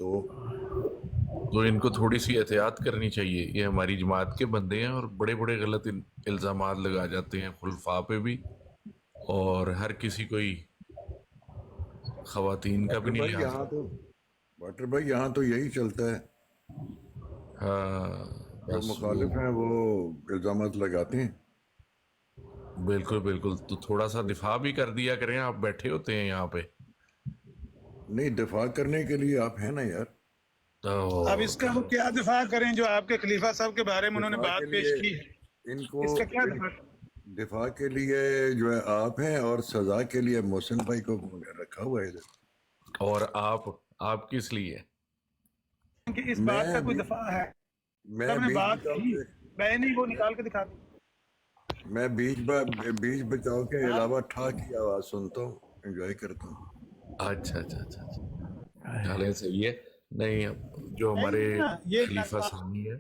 تو ان کو تھوڑی سی احتیاط کرنی چاہیے. یہ ہماری جماعت کے بندے ہیں اور بڑے بڑے غلط الزامات لگا جاتے ہیں خلفاء پہ بھی, اور ہر کسی کوئی خواتین کا بھی واٹر نہیں بھائی لحاظ. یہاں تو یہی چلتا ہے. ہاں جو بس وہ مخالف ہیں وہ الزامات لگاتے ہیں. بالکل بالکل. تو تھوڑا سا دفاع بھی کر دیا کریں, آپ بیٹھے ہوتے ہیں یہاں پہ. نہیں, دفاع کرنے کے لیے آپ ہیں نا یار. اب اس کا وہ کیا دفاع کریں جو آپ کے خلیفہ صاحب کے بارے میں انہوں نے دفاع کے بات پیش لیے کی ہے, ان کو اس کا کیا دفاع؟ دفاع کے لیے جو ہے آپ ہیں, اور سزا کے لیے محسن بھائی کو رکھا ہوا ہے ادھر. اور آپ کس لیے؟ کہ اس بات کا کوئی دفاع ہے؟ میں سب نے بیچ بات بچاؤ کی, کے میں نہیں وہ نکال کے دکھا دوں. میں بیچ بچاؤ کے علاوہ ٹھا کی آواز سنتا ہوں, انجوائے کرتا ہوں. اچھا اچھا اچھا اچھا, چلیں صحیح ہے. نہیں, جو ہمارے نہیں نا, یہ خلیفہ ثانی ہے.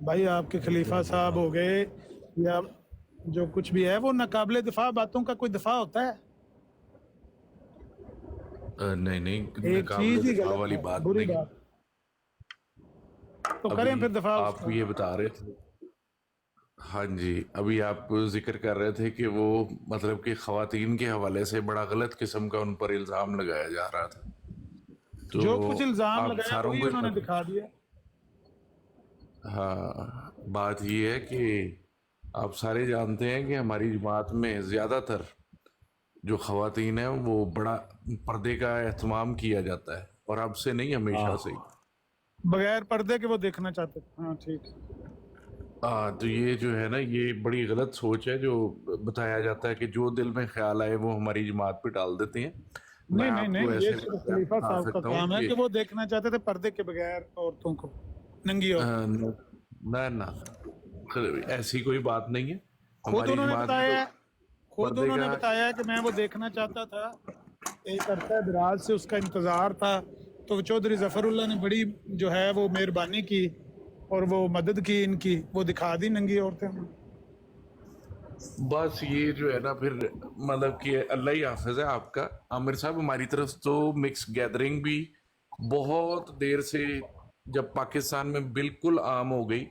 بھائی آپ کے خلیفہ صاحب ہو گئے یا جو کچھ بھی ہے, وہ ناقابل دفاع باتوں کا کوئی دفاع ہوتا ہے؟ نہیں, ایک قابل چیز ہی دفاع غلط والی ہے, بات بری نہیں. بات, تو کریں ابھی پھر دفاع اس آپ کا. کو یہ بتا رہے تھے, ہاں جی, ابھی آپ ذکر کر رہے تھے کہ وہ مطلب کہ خواتین کے حوالے سے بڑا غلط قسم کا ان پر الزام لگایا جا رہا تھا. تو جو کچھ الزام آپ لگایا ساروں وہی کو انہوں نے دکھا دیا. ہاں, بات یہ ہے کہ آپ سارے جانتے ہیں کہ ہماری جماعت میں زیادہ تر جو خواتین ہیں وہ بڑا پردے کا اہتمام کیا جاتا ہے, اور اب سے نہیں, ہمیشہ سے ہی. بغیر پردے کے وہ دیکھنا چاہتے تھے. ہاں ٹھیک. تو یہ جو ہے نا, یہ بڑی غلط سوچ ہے جو بتایا جاتا ہے کہ جو دل میں خیال آئے وہ ہماری جماعت پہ ڈال دیتے ہیں. میں نہیں نہیں آپ کو نہیں, یہ ایسے صرف واقعات خلیفہ بتا صاحب کا سکتا ہوں کام ہے کہ وہ دیکھنا چاہتے تھے پردے کے بغیر عورتوں کو, ننگی عورتوں. نہ, ایسی کوئی بات نہیں ہے. خود ہماری انہوں نے جماعت میں تو بتایا, خود پردے انہوں نے کا بتایا کہ میں وہ دیکھنا چاہتا تھا, ایک عرصہ دراز سے اس کا انتظار تھا. تو چودھری ظفر اللہ نے بڑی جو ہے وہ مہربانی کی اور وہ مدد کی ان کی, وہ دکھا دی ننگی عورتیں. بس یہ جو ہے نا پھر مطلب کہ اللہ ہی حافظ ہے آپ کا. عامر صاحب, ہماری طرف تو مکس گیدرنگ بھی بہت دیر سے, جب پاکستان میں بالکل عام ہو گئی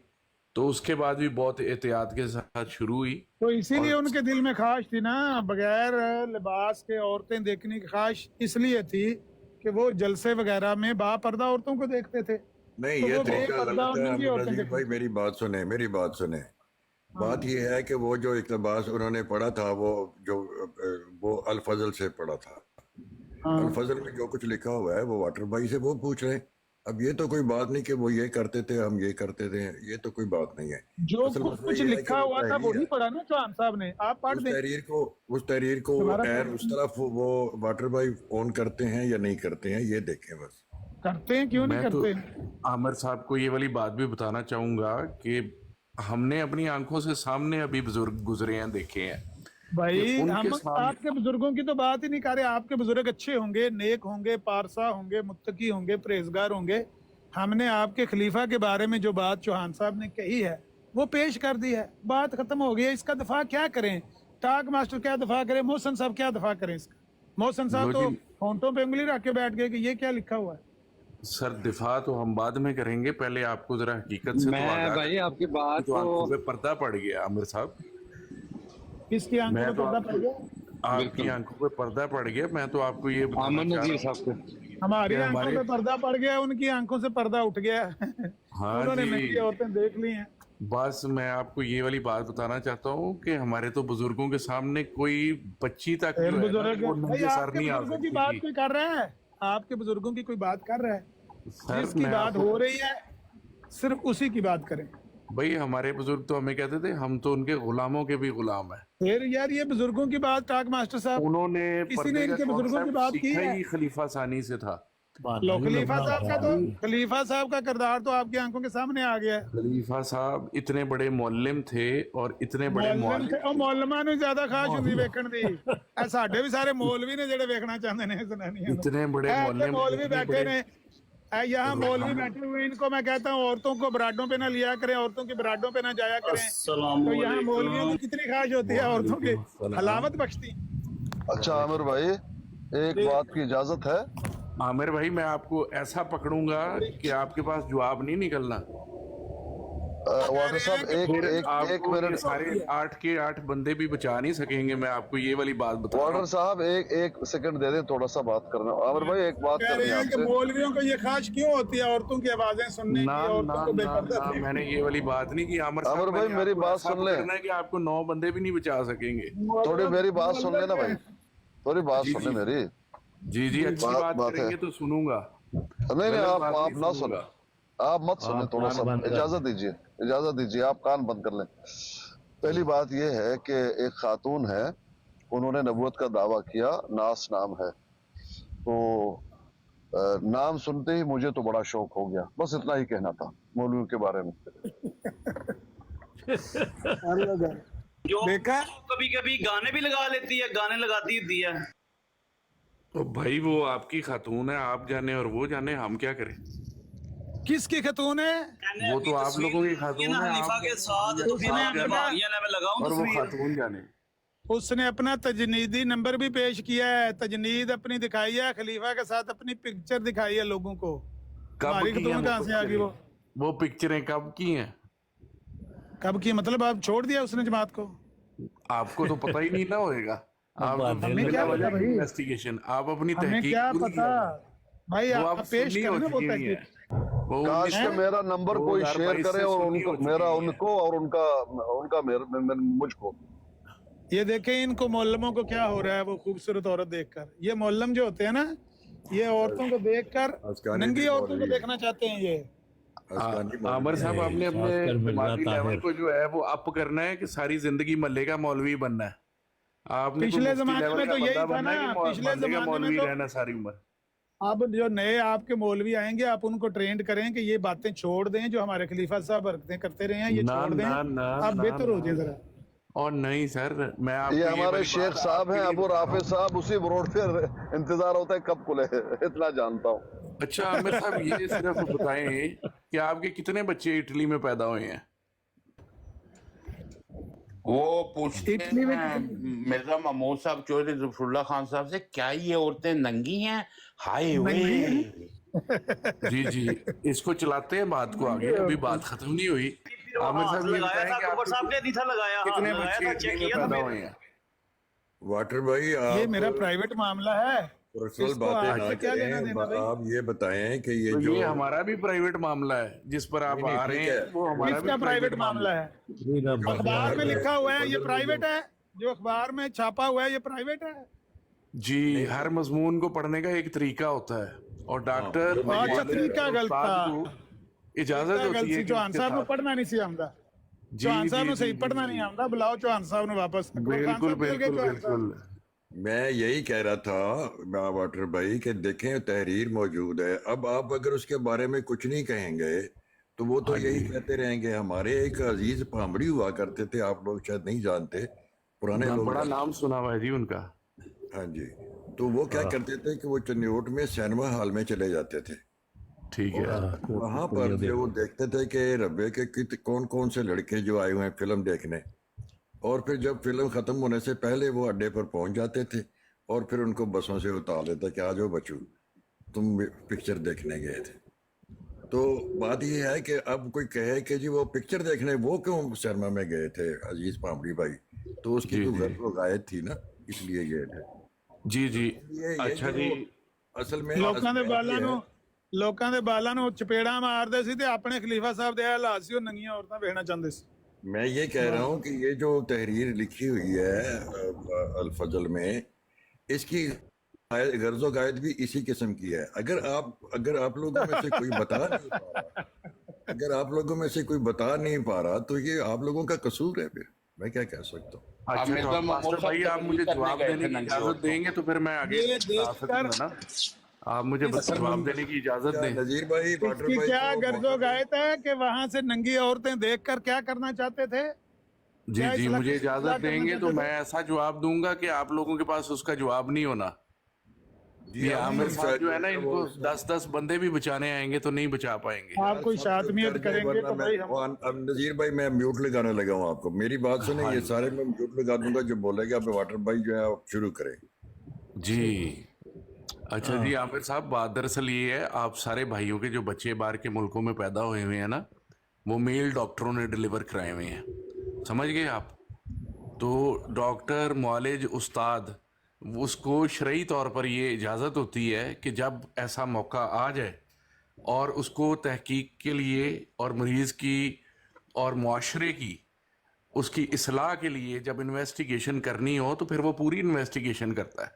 تو اس کے بعد بھی بہت احتیاط کے ساتھ شروع ہوئی. تو اسی اور لیے ان کے دل میں خواہش تھی نا, بغیر لباس کے عورتیں دیکھنے کی خواہش اس لیے تھی کہ وہ جلسے وغیرہ میں با پردہ عورتوں کو دیکھتے تھے. نہیں, تو یہ وہ بے طریقہ پردہ غلط اور ہے. ننگی عامر عورتیں نذیر دیکھنا بھائی چاہتے. میری بات سنیں. بات یہ ہے کہ وہ جو اقتباس انہوں نے پڑھا تھا, وہ الفضل سے پڑھا تھا. الفضل میں جو کچھ لکھا ہوا ہے وہ واٹر بھائی سے وہ پوچھ رہے ہیں. اب یہ تو کوئی بات نہیں کہ وہ یہ کرتے تھے ہم یہ کرتے تھے, یہ تو کوئی بات نہیں ہے. جو اصل مسئلہ کچھ یہ ہے کہ لکھا وہ ہوا تھا تحریر وہی ہے. پڑھا نا چوہان صاحب نے, آپ پڑھ اس دیں. تحریر کو دوبارہ عین اس طرف وہ واٹر بھائی اون کرتے ہیں یا نہیں کرتے ہیں, یہ دیکھیں بس. کرتے ہیں, کیوں نہیں میں تو کرتے. عامر صاحب کو یہ والی بات بھی بتانا چاہوں گا کہ ہم نے اپنی آنکھوں سے سامنے ابھی بزرگ گزرے ہیں, دیکھے ہیں کہ بھائی ان ہم کے سامنے. آپ کے بزرگوں کی تو بات ہی نہیں کر رہے. آپ کے بزرگ اچھے ہوں گے, نیک ہوں گے, پارسا ہوں گے, متقی ہوں گے, پرہیزگار ہوں گے. ہم نے آپ کے خلیفہ کے بارے میں جو بات چوہان صاحب نے کہی ہے وہ پیش کر دی ہے, بات ختم ہو گئی ہے. اس کا دفاع کیا کریں, ٹاک ماسٹر کیا دفاع کریں, محسن صاحب کیا دفاع کریں اس کا. محسن لو صاحب تو جی ہونٹوں پہ انگلی رکھ کے بیٹھ گئے کہ یہ کیا لکھا ہوا ہے. سر, دفاع تو ہم بعد میں کریں گے, پہلے آپ کو ذرا حقیقت سے تو میں آگاہ بھائی کریں. آپ کی بات تو کو آنکھوں پہ پردہ پڑ گیا عامر صاحب. کس کی آنکھوں میں پہ تو پردہ آپ پڑ کو, گیا. آپ کی بالکل آنکھوں پہ پردہ پڑ گیا. میں تو آپ کو یہ بتانا امن چاہ نذیر رہا صاحب کو. ہوں کہ ہماری آنکھوں ہمارے, پہ پردہ پڑ گیا, ان کی آنکھوں سے پردہ اٹھ گیا. ہاں انہوں نے ننگی جی, عورتیں دیکھ لی ہیں. بس میں آپ کو یہ والی بات بتانا چاہتا ہوں کہ ہمارے تو بزرگوں کے سامنے کوئی بچی تک پھر جو ہے نا بزرگ وہ بھائی ننگے آپ سر کے نہیں آ بزرگوں کی سکتی بات تھی. کوئی کر رہا ہے, آپ کے بزرگوں کی کوئی بات کر رہا ہے. سر جس کی میں آپ بات کو, ہو رہی ہے صرف اسی کی بات کریں. بھائی ہمارے بزرگ تو ہمیں کہتے تھے ہم تو ان کے غلاموں کے بھی غلام ہیں. پھر یار یہ بزرگوں کی بات, ٹاک ماسٹر صاحب انہوں نے کسی نے پردے ان کا کے بزرگوں کی کانسیپٹ بات کی سیکھا ہے. ہی خلیفہ ثانی سے تھا. لو خلیفہ صاحب کا تو خلیفہ صاحب کا کردار تو آپ کی آنکھوں کے سامنے آ گیا ہے. خلیفہ صاحب اتنے بڑے معلم تھے اور اتنے بڑے معلم تھے, معالج اور تھے. مولما نو زیادہ خواہش ہوندی ویکھن دی. اے ساڈے بھی سارے مولوی نے جڑے ویکھنا چاہندے نے زنانیاں نو. اتنے بڑے اے اتنے معلم, مولوی اتنے بیٹھے بڑے نے, اے یہاں مولوی روحانی. بیٹھے ہوئے, ان کو میں کہتا ہوں عورتوں کو براڈوں پہ نہ لیا کریں, عورتوں کی براڈوں پہ نہ جایا کریں. السلام تو یہاں مولویوں علیکم. کی کتنی خواہش ہوتی ہے عورتوں کی وعلیکم السلام. حلاوت بخشتی. اچھا عامر بھائی, एक बात की इजाजत है। आमिर भाई मैं आपको ऐसा पकड़ूंगा कि आपके पास जवाब नहीं निकलना। वाटर साहब एक फिर एक एक आपको ये मिनट। सारे 8 के 8 बंदे भी बचा नहीं सकेंगे। मैं आपको ये वाली बात बता रहा वाटर हूँ। साहब एक सेकंड दे दे, थोड़ा सा बात करना। आमिर भाई एक बात कह करनी रहे है हैं कि आपसे। मौलवियों को ये ख्वाहिश क्यों होती है औरतों की आवाजें सुनने ना की, औरतों ना को ना बेपर्दा ना देखने मैंने ये वाली बात नहीं की। आमिर आमिर साहब भाई मैंने मेरी आपको बात ऐसा सुन ले। पकड़ना है कि आपको 9 बंदे भी नहीं बचा सकेंगे। की। थोड़ी मेरी बात सुन लेना भाई, थोड़ी बात जी सुन ले जी मेरी। जी जी अच्छी बात बात है। करेंगे तो सुनूंगा। नहीं गलत आप बात आप नहीं ना सुने, सुनूंगा। आप मत सुने, आप थोड़ा कान सा बंद कर इजाजत दीजिए, इजाजत दीजिए, आप कान बंद कर लें। पहली बात यह है कि एक खातून है, उन्होंने नबूवत का दावा किया, नास नाम है। तो नाम सुनते ही मुझे तो बड़ा शौक हो गया। बस इतना ही कहना था मौलवियों के बारे में। जो देखा? कभी कभी गाने भी लगा लेती है, गाने लगाती होती है। तो भाई वो आपकी खातून है, आप जाने और वो जाने, हम क्या करें। किसकी खतून है? मैंने वो अभी तो आप तस्वीर लोगों की ली खातून ना है, हनीफा आप के साथ, तो फिर उसने आपके अपना- भागिया ने मैं लगाऊं और वो तस्वीर। खातून जाने। उसने अपना तजनीदी नंबर भी पेश किया है, तजनीद अपनी दिखाई है, खलीफा के साथ अपनी पिक्चर दिखाई है लोगों को। कब हमारी की हैं खतून वो कहाँ से आ गई? वो पिक्चरें कब की हैं? कब की मतलब? आप छोड़ दिया उसने जमात को? आपको तो पता ही नहीं ना होएगा। आप हमें क्या पता भाई? इन्वेस्टिगेशन आप अपनी हमें तहकीक क्या पूरी पता करें। भाई, वो आप अब पेश सुन्नी हो करें ना वो चुकी हुई है। तहकीक। वो काश के मेरा नंबर कोई 2022 शेयर करे से और सुन्नी उनको, हो चुकी मेरा है। उनको और उनका उनका मुझको। ये देखें इनको मोहल्लमों को क्या हो रहा है वो खूबसूरत औरत देखकर। ये मोहल्लम जो होते हैं ना, ये औरतों को देखकर अस्कानी नंगी भी औरतों को मौलवी है। देखना चाहते हैं ये। अस्कानी आमिर मौलवी साहब है। आपने अपने खासकर मिर्जा दिमागी लेवल ताहिर। को जो है वो अप करना है कि सारी जिंदगी मल्ले का मौलवी बनना है। आपने कोई पिछले मुफ्ती जमाने लेवल में का तो यही बंदा था बनना है ना, कि पिछले मल्ले का जमाने मौलवी में तो रहना सारी उम्र। अब जो नए आपके मौलवी आएंगे आप उनको ट्रेंड करें कि ये बातें छोड़ दें जो हमारे खलीफा साहब हरकतें करते रहे हैं, ये ना, छोड़ दें, ना, ना, आप ना, बेहतर हो ना। जाए जरा। और नहीं सर, मैं आपको ये हमारे वाली शेख बात साहब हैं, आपके लिए अबू बता रहा हूँ। राफिज साहब, उसी रोड पे इंतजार होता है कब खुले, इतना जानता हूँ। अच्छा आमिर साहब ये सिर्फ बताएं कि आपके कितने बच्चे इटली में पैदा हुए हैं? वो पूछते इटली में हैं मिर्जा महमूद साहब चौधरी जुल्फुल्लाह खान साहब से, क्या ये औरतें नंगी हैं? हाय वे। जी जी इसको चलाते हैं बात को आगे, अभी बात खत्म नहीं हुई। फिर वो आमिर हाथ साहब ये लगाया बताएं था, कि कुबर साहब ने आपके नहीं था लगाया, हाथ कितने लगाया बच्चे था, इटली चेक में किया था पैदा फिर। हुए हैं? वाटर भाई ये आप मेरा प्राइवेट मामला है, पर्सनल इसको बातें ना आपसे क्या लेना करें। देना भाई? आप ये बताएं कि ये तो जो ये हमारा भी प्राइवेट मामला है जिस पर आप नहीं, आ रहे ठीक हैं, है। वो हमारा किसका भी प्राइवेट मामला है? अखबार में लिखा हुआ है ये प्राइवेट है, जो अखबार में छापा हुआ है ये प्राइवेट है। जी हर मजमून को पढ़ने का एक तरीका होता है और डॉक्टर अच्छा तरीका गलत था, इजाजत होती है कि चौहान उसके साहब ने साथ- पढ़ना नहीं सी आमदा, जी, चौहान साहब जी, ने सही जी, पढ़ना जी, नहीं आमदा, बुलाओ चौहान साहब ने वापस। बिल्कुल बिल्कुल बिल्कुल। मैं यही कह रहा था वाटर भाई कि देखें तहरीर मौजूद है। अब आप अगर उसके बारे में कुछ नहीं कहेंगे तो वो तो यही कहते रहेंगे। हमारे एक अजीज भामड़ी हुआ करते थे, आप लोग शायद नहीं जानते, पुराने लोग। बड़ा नाम सुना हुआ है जी उनका। हाँ जी, तो वो क्या करते थे कि वो चन्योट में सिनेमा हॉल में चले जाते थे। ठीक है। वहां पर जो वो देखते थे कि रब्बे के कौन कौन से लड़के जो आए हुए हैं फिल्म देखने, और फिर जब फिल्म खत्म होने से पहले वो अड्डे पर पहुंच जाते थे और फिर उनको बसों से उतार लेते कि आ जाओ बच्चू तुम पिक्चर देखने गए थे। तो बात ये है कि अब कोई कहे कि जी वो पिक्चर देखने वो क्यों सिनेमा में गए थे अजीज पामड़ी भाई, तो उसकी जी, तो जी। घर को गायब थी ना, इसलिए गए थे। जी जी ये अच्छा जो जी। असल में ਲੋਕਾਂ ਦੇ असल ਬਾਲਾਂ ये है- ਨੂੰ ਲੋਕਾਂ ਦੇ ਬਾਲਾਂ ਨੂੰ ਚਪੇੜਾਂ ਮਾਰਦੇ ਸੀ ਤੇ ਆਪਣੇ ਖਲੀਫਾ ਸਾਹਿਬ ਦੇ ਹਾਲਾਤ ਸੀ ਉਹ ਨੰਗੀਆਂ ਔਰਤਾਂ ਵੇਖਣਾ ਚਾਹੁੰਦੇ ਸੀ। मैं ये कह रहा हूँ कि ये जो तहरीर लिखी हुई है अल-फजल में, इसकी गर्ज़ो गायद भी इसी किस्म की है। अगर आप लोगों में से कोई बता नहीं पा रहा, अगर आप लोगों में से कोई बता नहीं पा रहा तो ये आप लोगों का कसूर है। फिर मैं क्या कह सकता हूँ। अच्छा मिर्जा तो महमूद मास्टर भाई साहब आप मुझे करने जवाब गए थे देने की नंगे इजाजत औरतों देंगे तो फिर मैं आगे ये बता सकूंगा ना। आप मुझे बस जवाब देने की इजाजत दें। नजीर भाई वाटर इसकी भाई क्या को गर्जो गायत है कि वहां से नंगी औरतें देखकर क्या करना चाहते थे? जी क्या जी इस्लाह- मुझे इस्लाह इजाजत करना देंगे तो चाहते मैं ऐसा जवाब दूंगा कि आप लोगों के पास उसका जवाब नहीं होना। जी, ये हम आमिर भी साहब जो है ना वो- इनको 10-10 बंदे भी बचाने आएंगे तो नहीं बचा पाएंगे। आप कोई शातमियत करेंगे वरना तो भाई हम अब नजीर भाई मैं म्यूट लगाने लगा हूँ आपको। मेरी बात सुने, ये सारे मैं म्यूट लगा दूंगा, जो बोलेगा अब वाटर भाई जो है आप शुरू करें। जी अच्छा जी आमिर साहब, बात दरअसल ये है, आप सारे भाइयों के जो बच्चे बाहर के मुल्कों में पैदा हुए हुए हैं ना, वो मेल डॉक्टरों ने डिलीवर कराए हुए हैं, समझ गए आप? तो डॉक्टर, मुआलिज, उस्ताद, उसको शरई तौर पर ये इजाज़त होती है कि जब ऐसा मौका आ जाए और उसको तहकीक के लिए और मरीज़ की और मुआशरे की उसकी इस्लाह के लिए जब इन्वेस्टिगेशन करनी हो तो फिर वो पूरी इन्वेस्टिगेशन करता है।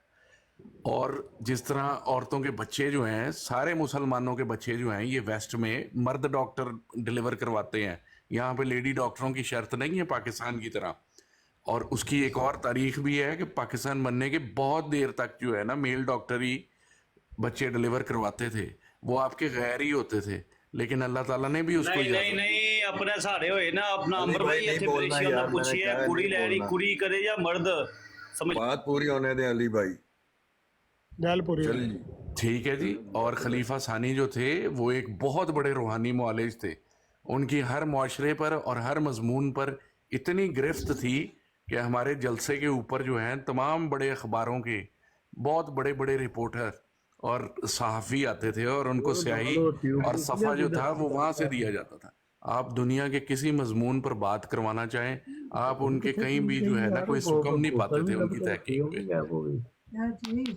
और जिस तरह औरतों के बच्चे जो हैं, सारे मुसलमानों के बच्चे जो हैं, ये वेस्ट में मर्द डॉक्टर डिलीवर करवाते हैं, यहाँ पे लेडी डॉक्टरों की शर्त नहीं है पाकिस्तान की तरह। और उसकी एक और तारीख भी है कि पाकिस्तान बनने के बहुत देर तक जो है ना, मेल डॉक्टर ही बच्चे डिलीवर करवाते थे, वो आपके गैर ही होते थे, लेकिन अल्लाह ताला ने भी उसको नहीं नहीं इजाजत नहीं अपने सारे होए ना अपना अली अंबर भाई भाई नहीं ਇੱਥੇ बोलना परेशान यार, ਦਾ मैंने ਪੁੱਛਿਆ कहा है ਕੁੜੀ नहीं ਲੈਣੀ बोलना। ਕੁੜੀ करे या मर्द समझ बात पूरी होने दें अली भाई। गल पूरी हो चल गई। जी। ठीक है जी। और खलीफा सानी जो थे वो एक बहुत बड़े रूहानी मुआलिज थे, उनकी हर मुआशरे पर और हर मजमून पर इतनी गिरफ्त थी कि हमारे जलसे के ऊपर जो हैं तमाम बड़े अखबारों के बहुत बड़े बड़े रिपोर्टर और सहाफ़ी आते थे और उनको स्याही और सफ़ा जो था वो वहाँ से दिया जाता था। आप दुनिया के किसी मजमून पर बात करवाना चाहें, आप उनके कहीं भी जो है ना कोई सुकम नहीं पाते थे उनकी तहकीक पे।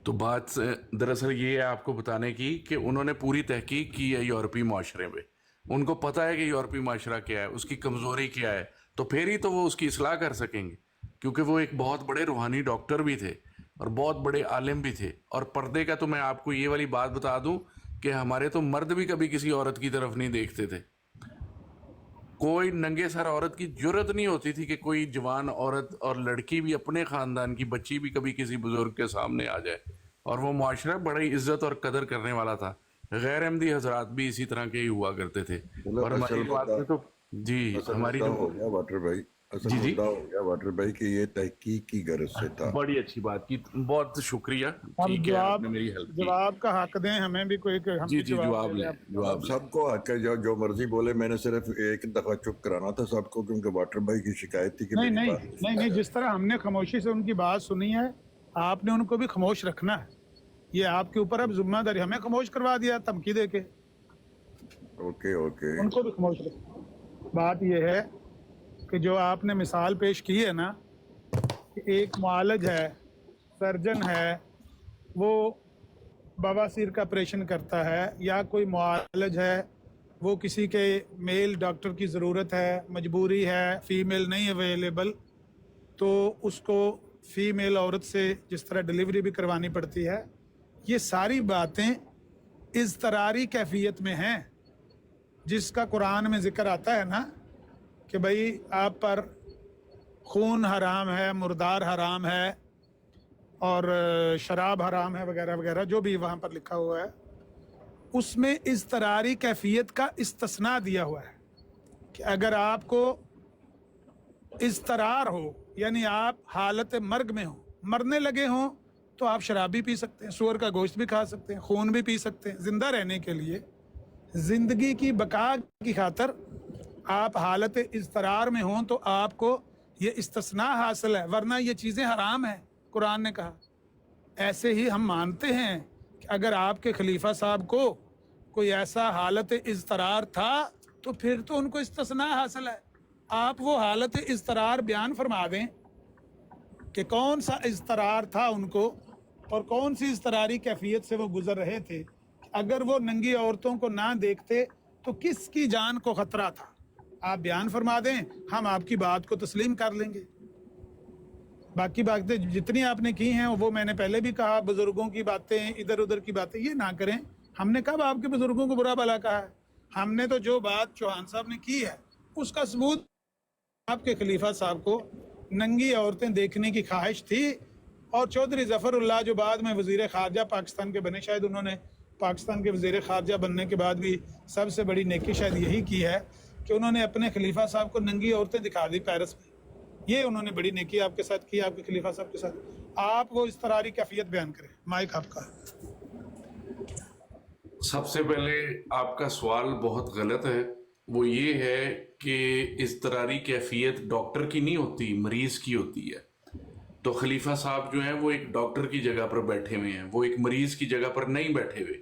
तो बात दरअसल ये है आपको बताने की कि उन्होंने पूरी तहकीक की है यूरोपीय माशरे में, उनको पता है कि यूरोपीय माशरा क्या है, उसकी कमज़ोरी क्या है, तो फिर ही तो वो उसकी इस्लाह कर सकेंगे, क्योंकि वो एक बहुत बड़े रूहानी डॉक्टर भी थे और बहुत बड़े आलिम भी थे। और पर्दे का तो मैं आपको ये वाली बात बता दूं कि हमारे तो मर्द भी कभी किसी औरत की तरफ नहीं देखते थे, कोई नंगे सर औरत की जुर्रत नहीं होती थी कि कोई जवान औरत और लड़की भी, अपने ख़ानदान की बच्ची भी कभी किसी बुजुर्ग के सामने आ जाए। और वो मुआशरा बड़ी इज्जत और कदर करने वाला था। गैर अहमदी हजरात भी इसी तरह के ही हुआ करते थे। मतलब और हमारी असल बात मुद्दा में तो जी असल हमारी मुद्दा जो हो गया वाटर भाई, असल जी जी मुद्दा हो गया वाटर भाई कि ये तहकीक की गर्ज से था। बड़ी अच्छी बात की, बहुत शुक्रिया। अब ठीक है, जवाब आपने मेरी हेल्प की। जवाब का हक दें हमें भी, कोई हम जी भी जी जवाब जवाब दे लें, दें आप। जवाब अब लें। सबको हक है, जो मर्जी बोले, मैंने सिर्फ एक दफा चुप कराना था सबको, क्योंकि वाटर भाई की शिकायत थी कि नहीं मेरी नहीं बात नहीं नहीं, जिस तरह हमने खामोशी से उनकी बात सुनी है, आपने उनको भी खामोश रखना है। ये आपके ऊपर अब जिम्मेदारी, हमें खामोश करवा दिया धमकी दे के, ओके ओके। उनको भी खामोश रखना। बात ये है कि जो आपने मिसाल पेश की है ना, कि एक मुआलज है, सर्जन है, वो बवासीर का ऑपरेशन करता है, या कोई मुआलज है, वो किसी के मेल डॉक्टर की ज़रूरत है, मजबूरी है, फीमेल नहीं अवेलेबल, तो उसको फीमेल औरत से जिस तरह डिलीवरी भी करवानी पड़ती है, ये सारी बातें इज़तरारी कैफियत में हैं, जिसका कुरान में ज़िक्र आता है ना कि भाई आप पर खून हराम है, मुर्दार हराम है और शराब हराम है, वगैरह वगैरह जो भी वहाँ पर लिखा हुआ है, उसमें इज़तरारी कैफियत का इस्तिस्ना दिया हुआ है कि अगर आपको इज़तरार हो, यानी आप हालत मर्ग में हो, मरने लगे हों, तो आप शराब भी पी सकते हैं, सूअर का गोश्त भी खा सकते हैं, खून भी पी सकते हैं। जिंदा रहने के लिए, जिंदगी की बका की खातर आप हालत इज़तरार में हों तो आपको ये इस्तिस्ना हासिल है, वरना ये चीज़ें हराम हैं, कुरान ने कहा। ऐसे ही हम मानते हैं कि अगर आपके खलीफा साहब को कोई ऐसा हालत इज़तरार था तो फिर तो उनको इस्तिस्ना हासिल है। आप वो हालत इज़तरार बयान फरमा दें कि कौन सा इज़तरार था उनको और कौन सी इज़तरारी कैफियत से वो गुजर रहे थे। अगर वो नंगी औरतों को ना देखते तो किसकी जान को खतरा था, आप बयान फरमा दें, हम आपकी बात को तस्लीम कर लेंगे। बाकी बातें जितनी आपने की हैं वो मैंने पहले भी कहा, बुजुर्गों की बातें, इधर उधर की बातें ये ना करें। हमने कब आपके बुजुर्गों को बुरा भला कहा है? हमने तो जो बात चौहान साहब ने की है उसका सबूत, आपके खलीफा साहब को नंगी औरतें देखने की ख्वाहिश थी, और चौधरी ज़फ़रुल्लाह जो बाद में वज़ीर ख़ारजा पाकिस्तान के बने, शायद उन्होंने पाकिस्तान के वज़ीर ख़ारजा बनने के बाद भी सबसे बड़ी नेकी शायद यही की है कि उन्होंने अपने खलीफा साहब को नंगी औरतें दिखा दी पेरिस में। ये उन्होंने बड़ी नेकी आपके साथ की, आपके खलीफा साहब के साथ। आप वो इज़तरारी कैफियत बयान करें। माइक आपका। सबसे पहले आपका सवाल बहुत गलत है, वो ये है कि इज़तरारी कैफियत डॉक्टर की नहीं होती, मरीज़ की होती है। تو خلیفہ صاحب جو ہیں وہ ایک ڈاکٹر کی جگہ پر بیٹھے ہوئے ہیں، وہ ایک مریض کی جگہ پر نہیں بیٹھے ہوئے.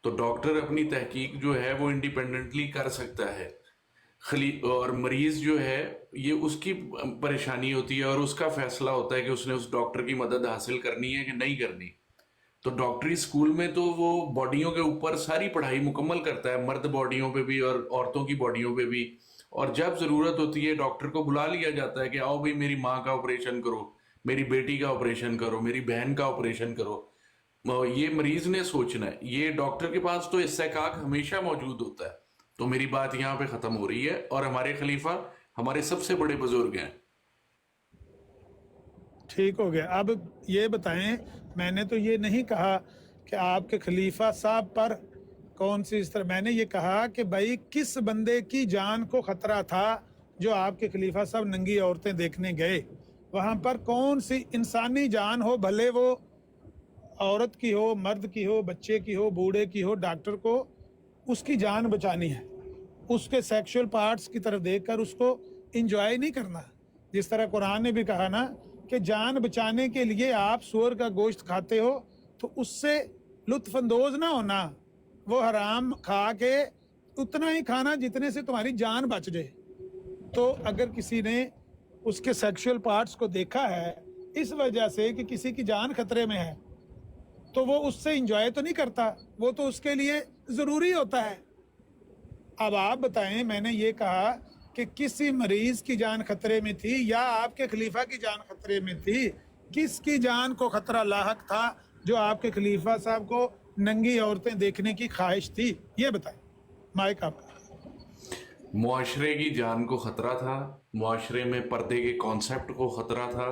تو ڈاکٹر اپنی تحقیق جو ہے وہ انڈیپینڈنٹلی کر سکتا ہے، اور مریض جو ہے یہ اس کی پریشانی ہوتی ہے اور اس کا فیصلہ ہوتا ہے کہ اس نے اس ڈاکٹر کی مدد حاصل کرنی ہے کہ نہیں کرنی. تو ڈاکٹری سکول میں تو وہ باڈیوں کے اوپر ساری پڑھائی مکمل کرتا ہے، مرد باڈیوں پہ بھی اور عورتوں کی باڈیوں پہ بھی، اور جب ضرورت ہوتی ہے ڈاکٹر کو بلا لیا جاتا ہے کہ آؤ بھائی میری ماں کا آپریشن کرو، میری بیٹی کا آپریشن کرو، میری بہن کا آپریشن کرو. یہ مریض نے سوچنا ہے، یہ ڈاکٹر کے پاس تو استحقاق ہمیشہ موجود ہوتا ہے. تو میری بات یہاں پہ ختم ہو رہی ہے، اور ہمارے خلیفہ ہمارے سب سے بڑے بزرگ ہیں. ٹھیک ہو گیا. اب یہ بتائیں، میں نے تو یہ نہیں کہا کہ آپ کے خلیفہ صاحب پر کون سی اس طرح، میں نے یہ کہا کہ بھائی کس بندے کی جان کو خطرہ تھا جو آپ کے خلیفہ صاحب ننگی عورتیں دیکھنے گئے. وہاں پر کون سی انسانی جان ہو، بھلے وہ عورت کی ہو، مرد کی ہو، بچے کی ہو، بوڑھے کی ہو، ڈاکٹر کو اس کی جان بچانی ہے. اس کے سیکشول پارٹس کی طرف دیکھ کر اس کو انجوائے نہیں کرنا. جس طرح قرآن نے بھی کہا نا کہ جان بچانے کے لیے آپ سور کا گوشت کھاتے ہو تو اس سے لطف اندوز نہ ہونا، وہ حرام کھا کے اتنا ہی کھانا جتنے سے تمہاری جان بچ جائے. تو اگر کسی نے اس کے سیکشول پارٹس کو دیکھا ہے اس وجہ سے کہ کسی کی جان خطرے میں ہے تو وہ اس سے انجوائے تو نہیں کرتا، وہ تو اس کے لیے ضروری ہوتا ہے. اب آپ بتائیں، میں نے یہ کہا کہ کسی مریض کی جان خطرے میں تھی یا آپ کے خلیفہ کی جان خطرے میں تھی؟ کس کی جان کو خطرہ لاحق تھا جو آپ کے خلیفہ صاحب کو ننگی عورتیں دیکھنے کی خواہش تھی؟ یہ بتائیں. مائک آپ کا. معاشرے کی جان کو خطرہ تھا، معاشرے میں پردے کے کانسیپٹ کو خطرہ تھا.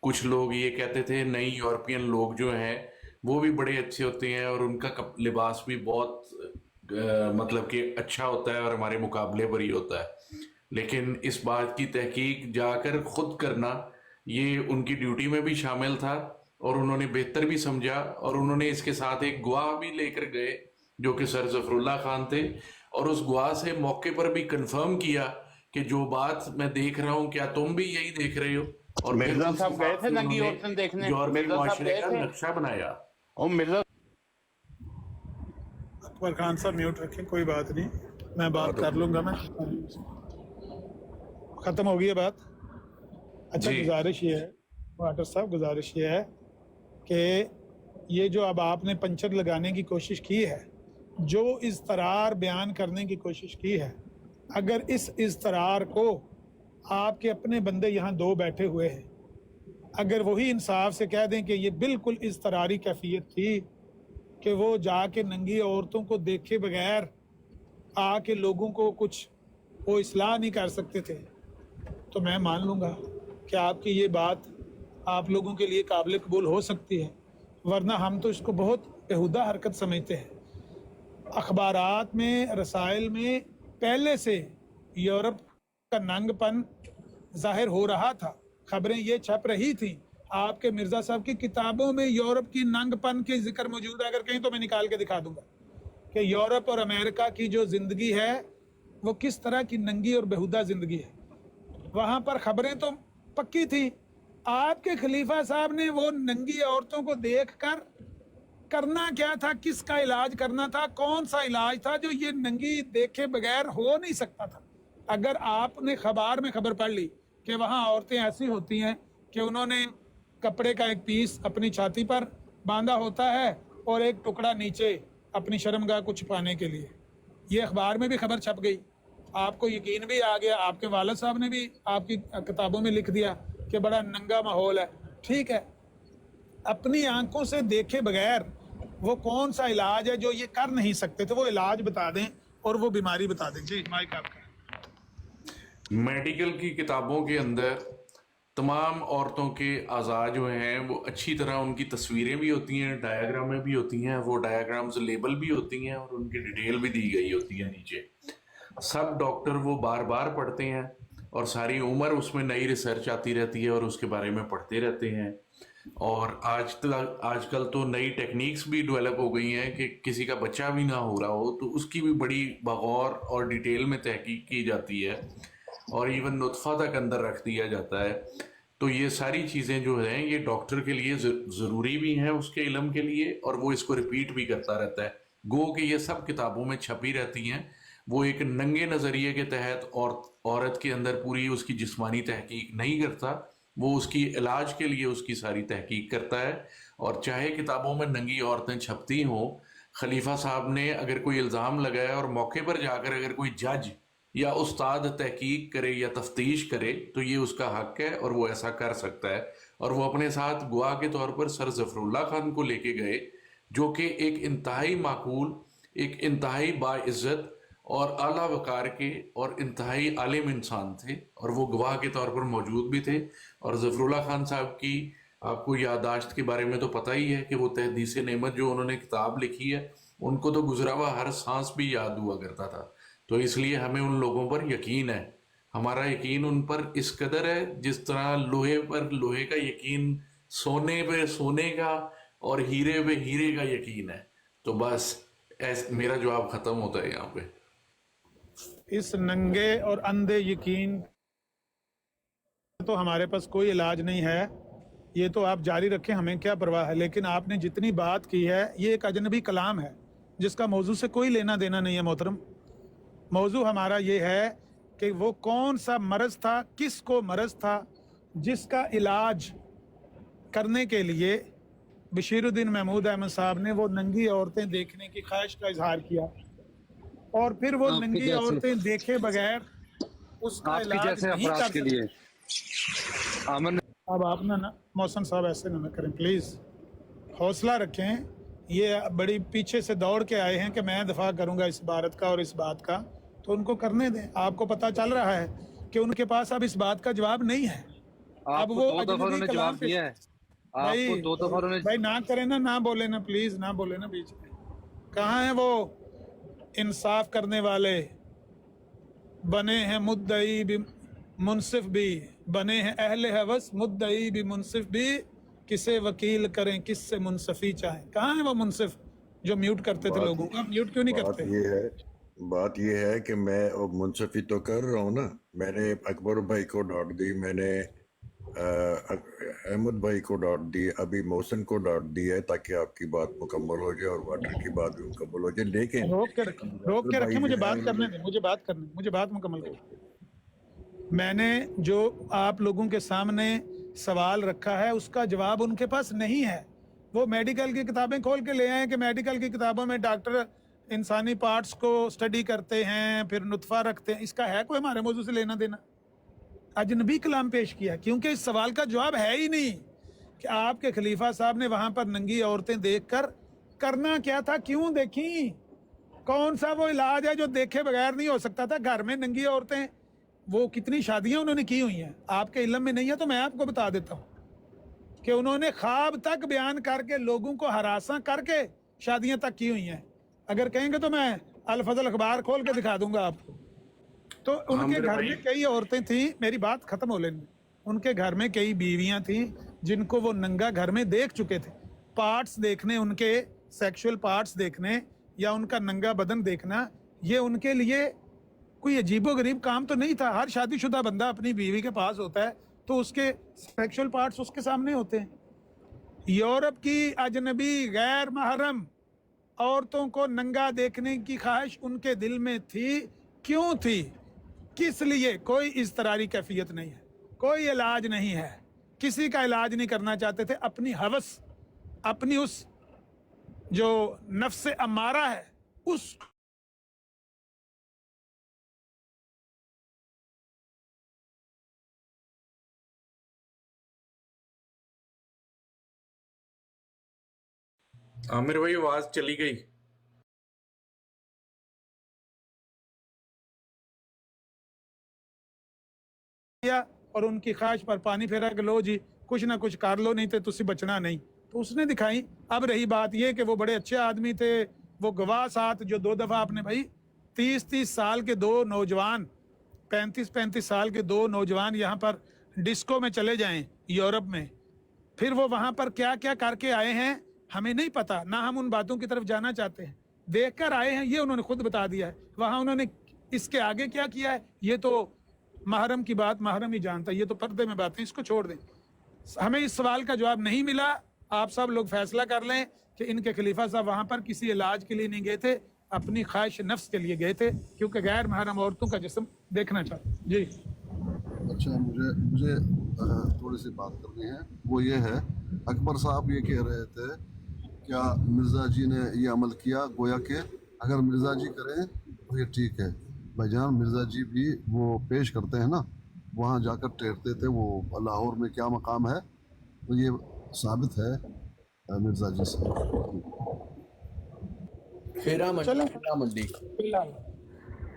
کچھ لوگ یہ کہتے تھے نئی یورپین لوگ جو ہیں وہ بھی بڑے اچھے ہوتے ہیں اور ان کا لباس بھی بہت مطلب کہ اچھا ہوتا ہے اور ہمارے مقابلے پر ہی ہوتا ہے. لیکن اس بات کی تحقیق جا کر خود کرنا یہ ان کی ڈیوٹی میں بھی شامل تھا، اور انہوں نے بہتر بھی سمجھا، اور انہوں نے اس کے ساتھ ایک گواہ بھی لے کر گئے جو کہ سر ظفر اللہ خان تھے، اور اس گواہ سے موقع پر بھی کنفرم کیا کہ جو بات میں دیکھ رہا ہوں کیا تم بھی یہی دیکھ رہے ہو. اور مرزا صاحب گئے تھے ننگی عورتیں دیکھنے، یورپی مرزا صاحب معاشرے گئے کا تھے. نقشہ بنایا. اور مرزا اکبر خان صاحب میوٹ رکھیں، کوئی بات نہیں، میں بات کر لوں گا. میں ختم ہو گئی ہے بات. اچھا جی. گزارش یہ ہے واٹر صاحب، گزارش یہ ہے کہ یہ جو اب آپ نے پنچر لگانے کی کوشش کی ہے، جو اضطرار بیان کرنے کی کوشش کی ہے، اگر اس اضطرار کو آپ کے اپنے بندے یہاں دو بیٹھے ہوئے ہیں اگر وہی انصاف سے کہہ دیں کہ یہ بالکل اضطراری کیفیت تھی کہ وہ جا کے ننگی عورتوں کو دیکھے بغیر آ کے لوگوں کو کچھ وہ اصلاح نہیں کر سکتے تھے، تو میں مان لوں گا کہ آپ کی یہ بات آپ لوگوں کے لیے قابل قبول ہو سکتی ہے، ورنہ ہم تو اس کو بہت بیہودہ حرکت سمجھتے ہیں. اخبارات میں، رسائل میں پہلے سے یورپ کا ننگ پن ظاہر ہو رہا تھا، خبریں یہ چھپ رہی تھیں. آپ کے مرزا صاحب کی کتابوں میں یورپ کی ننگ پن کے ذکر موجود ہے، اگر کہیں تو میں نکال کے دکھا دوں گا کہ یورپ اور امریکہ کی جو زندگی ہے وہ کس طرح کی ننگی اور بیہودہ زندگی ہے. وہاں پر خبریں تو پکی تھی. آپ کے خلیفہ صاحب نے وہ ننگی عورتوں کو دیکھ کر کرنا کیا تھا؟ کس کا علاج کرنا تھا؟ کون سا علاج تھا جو یہ ننگی دیکھے بغیر ہو نہیں سکتا تھا؟ اگر آپ نے خبر میں خبر پڑھ لی کہ وہاں عورتیں ایسی ہوتی ہیں کہ انہوں نے کپڑے کا ایک پیس اپنی چھاتی پر باندھا ہوتا ہے اور ایک ٹکڑا نیچے اپنی شرمگاہ کو چھپانے کے لیے، یہ اخبار میں بھی خبر چھپ گئی، آپ کو یقین بھی آ گیا، آپ کے والد صاحب نے بھی آپ کی کتابوں میں لکھ دیا کہ بڑا ننگا ماحول ہے. ٹھیک ہے، اپنی آنکھوں سے دیکھے بغیر وہ کون سا علاج ہے جو یہ کر نہیں سکتے تھے؟ وہ علاج بتا دیں اور وہ بیماری بتا دیں. جی مائک آپ کا. میڈیکل کی کتابوں کے اندر تمام عورتوں کے اعضاء جو ہیں وہ اچھی طرح ان کی تصویریں بھی ہوتی ہیں، ڈایاگرامیں بھی ہوتی ہیں، وہ ڈایاگرامز لیبل بھی ہوتی ہیں اور ان کی ڈیٹیل بھی دی گئی ہوتی ہے نیچے. سب ڈاکٹر وہ بار بار پڑھتے ہیں اور ساری عمر اس میں نئی ریسرچ آتی رہتی ہے اور اس کے بارے میں پڑھتے رہتے ہیں. اور آج کل تو نئی ٹیکنیکس بھی ڈیولپ ہو گئی ہیں کہ کسی کا بچہ بھی نہ ہو رہا ہو تو اس کی بھی بڑی بغور اور ڈیٹیل میں تحقیق کی جاتی ہے اور ایون نطفہ تک اندر رکھ دیا جاتا ہے. تو یہ ساری چیزیں جو ہیں یہ ڈاکٹر کے لیے ضروری بھی ہیں اس کے علم کے لیے، اور وہ اس کو ریپیٹ بھی کرتا رہتا ہے، گو کہ یہ سب کتابوں میں چھپی رہتی ہیں۔ وہ ایک ننگے نظریے کے تحت عورت کے اندر پوری اس کی جسمانی تحقیق نہیں کرتا، وہ اس کی علاج کے لیے اس کی ساری تحقیق کرتا ہے۔ اور چاہے کتابوں میں ننگی عورتیں چھپتی ہوں، خلیفہ صاحب نے اگر کوئی الزام لگایا اور موقع پر جا کر اگر کوئی جج یا استاد تحقیق کرے یا تفتیش کرے تو یہ اس کا حق ہے اور وہ ایسا کر سکتا ہے۔ اور وہ اپنے ساتھ گواہ کے طور پر سر ظفر اللہ خان کو لے کے گئے، جو کہ ایک انتہائی معقول، ایک انتہائی باعزت اور اعلیٰ وقار کے اور انتہائی عالم انسان تھے، اور وہ گواہ کے طور پر موجود بھی تھے۔ اور ظفر اللہ خان صاحب کی آپ کو یادداشت کے بارے میں تو پتہ ہی ہے کہ وہ تحدیث نعمت جو انہوں نے کتاب لکھی ہے، ان کو تو گزرا ہوا ہر سانس بھی یاد ہوا کرتا تھا۔ تو اس لیے ہمیں ان لوگوں پر یقین ہے، ہمارا یقین ان پر اس قدر ہے جس طرح لوہے پر لوہے کا یقین، سونے پہ سونے کا اور ہیرے پہ ہیرے کا یقین ہے۔ تو بس میرا جواب ختم ہوتا ہے یہاں پہ۔ اس ننگے اور اندھے یقین تو ہمارے پاس کوئی علاج نہیں ہے، یہ تو آپ جاری رکھیں، ہمیں کیا پرواہ ہے۔ لیکن آپ نے جتنی بات کی ہے یہ ایک اجنبی کلام ہے جس کا موضوع سے کوئی لینا دینا نہیں ہے محترم۔ موضوع ہمارا یہ ہے کہ وہ کون سا مرض تھا، کس کو مرض تھا جس کا علاج کرنے کے لیے بشیر الدین محمود احمد صاحب نے وہ ننگی عورتیں دیکھنے کی خواہش کا اظہار کیا، اور پھر وہ ننگی عورتیں دیکھے بغیر اس کا علاج نہیں کر سکتے۔ اب آپ نا محسن صاحب ایسے نہ کریں پلیز، حوصلہ رکھیں۔ یہ بڑی پیچھے سے دوڑ کے آئے ہیں کہ میں دفاع کروں گا اس عبارت کا اور اس بات کا، تو ان کو کرنے دیں۔ آپ کو پتہ چل رہا ہے کہ ان کے پاس اب اس بات کا جواب نہیں ہے۔ اب وہ اجنبی کلام پہ بھائی نہ کریں نا، نہ بولے نا پلیز، نہ بولے نا بیچ میں۔ کہاں ہیں وہ انصاف کرنے والے؟ بنے ہیں مدعی بھی منصف بھی، بنے ہیں اہل ہوس مدعی بھی منصف بھی، کسے وکیل کریں کس سے منصفی چاہیں۔ کہاں ہیں وہ منصف جو میوٹ کرتے تھے لوگوں کو؟ میوٹ کیوں نہیں کرتے؟ بات یہ ہے کہ میں منصفی تو کر رہا ہوں نا۔ میں نے اکبر بھائی کو ڈانٹ دی، میں نے احمد بھائی کو ڈانٹ دی، ابھی محسن کو ڈانٹ دی ہے تاکہ آپ کی بات مکمل ہو جائے اور واٹر کی بات بھی مکمل ہو جائے۔ لیکن روک کے رکھیں، مجھے بات کرنے دیں، مجھے بات مکمل کریں۔ میں نے جو آپ لوگوں کے سامنے سوال رکھا ہے اس کا جواب ان کے پاس نہیں ہے۔ وہ میڈیکل کی کتابیں کھول کے لے آئیں کہ میڈیکل کی کتابوں میں ڈاکٹر انسانی پارٹس کو سٹڈی کرتے ہیں، پھر نطفہ رکھتے ہیں۔ اس کا ہے کوئی ہمارے موضوع سے لینا دینا؟ اجنبی کلام پیش کیا، کیونکہ اس سوال کا جواب ہے ہی نہیں کہ آپ کے خلیفہ صاحب نے وہاں پر ننگی عورتیں دیکھ کر کرنا کیا تھا، کیوں دیکھیں؟ کون سا وہ علاج ہے جو دیکھے بغیر نہیں ہو سکتا تھا؟ گھر میں ننگی عورتیں، وہ کتنی شادیاں انہوں نے کی ہوئی ہیں، آپ کے علم میں نہیں ہے تو میں آپ کو بتا دیتا ہوں کہ انہوں نے خواب تک بیان کر کے لوگوں کو ہراساں کر کے شادیاں تک کی ہوئی ہیں۔ اگر کہیں گے تو میں الفضل اخبار کھول کے دکھا دوں گا آپ کو۔ تو ان کے گھر میں کئی عورتیں تھیں، میری بات ختم ہو لیں، ان کے گھر میں کئی بیویاں تھیں جن کو وہ ننگا گھر میں دیکھ چکے تھے۔ پارٹس دیکھنے، ان کے سیکشل پارٹس دیکھنے یا ان کا ننگا بدن دیکھنا، یہ ان کے لیے کوئی عجیب و غریب کام تو نہیں تھا۔ ہر شادی شدہ بندہ اپنی بیوی کے پاس ہوتا ہے تو اس کے سیکشل پارٹس اس کے سامنے ہوتے ہیں۔ یورپ کی اجنبی غیر محرم عورتوں کو ننگا دیکھنے کی خواہش ان کے دل میں تھی۔ کیوں تھی؟ کس لیے؟ کوئی اضطراری کیفیت نہیں ہے، کوئی علاج نہیں ہے، کسی کا علاج نہیں کرنا چاہتے تھے۔ اپنی ہوس، اپنی اس جو نفس امارہ ہے اس عامر بھائی آواز چلی گئی۔ اور ان کی خواہش پر پانی پھیرا کہ لو جی کچھ نہ کچھ کر لو، نہیں تو تسی بچنا نہیں، تو اس نے دکھائی۔ اب رہی بات یہ کہ وہ بڑے اچھے آدمی تھے، وہ گواہ ساتھ جو 2 دفعہ آپ نے بھائی 30 سال کے 2 نوجوان، 35 سال کے 2 نوجوان یہاں پر ڈسکو میں چلے جائیں یورپ میں، پھر وہ وہاں پر کیا کیا کر کے آئے ہیں ہمیں نہیں پتا، نہ ہم ان باتوں کی طرف جانا چاہتے ہیں۔ دیکھ کر آئے ہیں، یہ انہوں نے خود بتا دیا ہے۔ وہاں انہوں نے اس کے آگے کیا کیا ہے یہ تو محرم کی بات محرم ہی جانتا ہے، یہ تو پردے میں باتیں، اس کو چھوڑ دیں۔ हमें इस सवाल का जवाब नहीं मिला। आप सब लोग फैसला कर लें कि इनके खलीफा साहब वहां पर किसी इलाज के लिए नहीं गए थे, अपनी ख्वाहिश नफ्स के लिए गए थे, क्योंकि गैर महरम औरतों का जिस्म देखना चाहते। जी अच्छा, मुझे थोड़ी सी बात करनी है। वो ये है, अकबर साहब ये कह रहे थे क्या मिर्ज़ा जी ने ये अमल किया, गोया कि अगर मिर्ज़ा जी करें तो ये ठीक है। भाईजान मिर्ज़ा जी भी वो पेश करते हैं ना, वहाँ जाकर ठहरते थे, वो लाहौर में क्या मकाम है, तो ये साबित है मिर्ज़ा जी से। चलो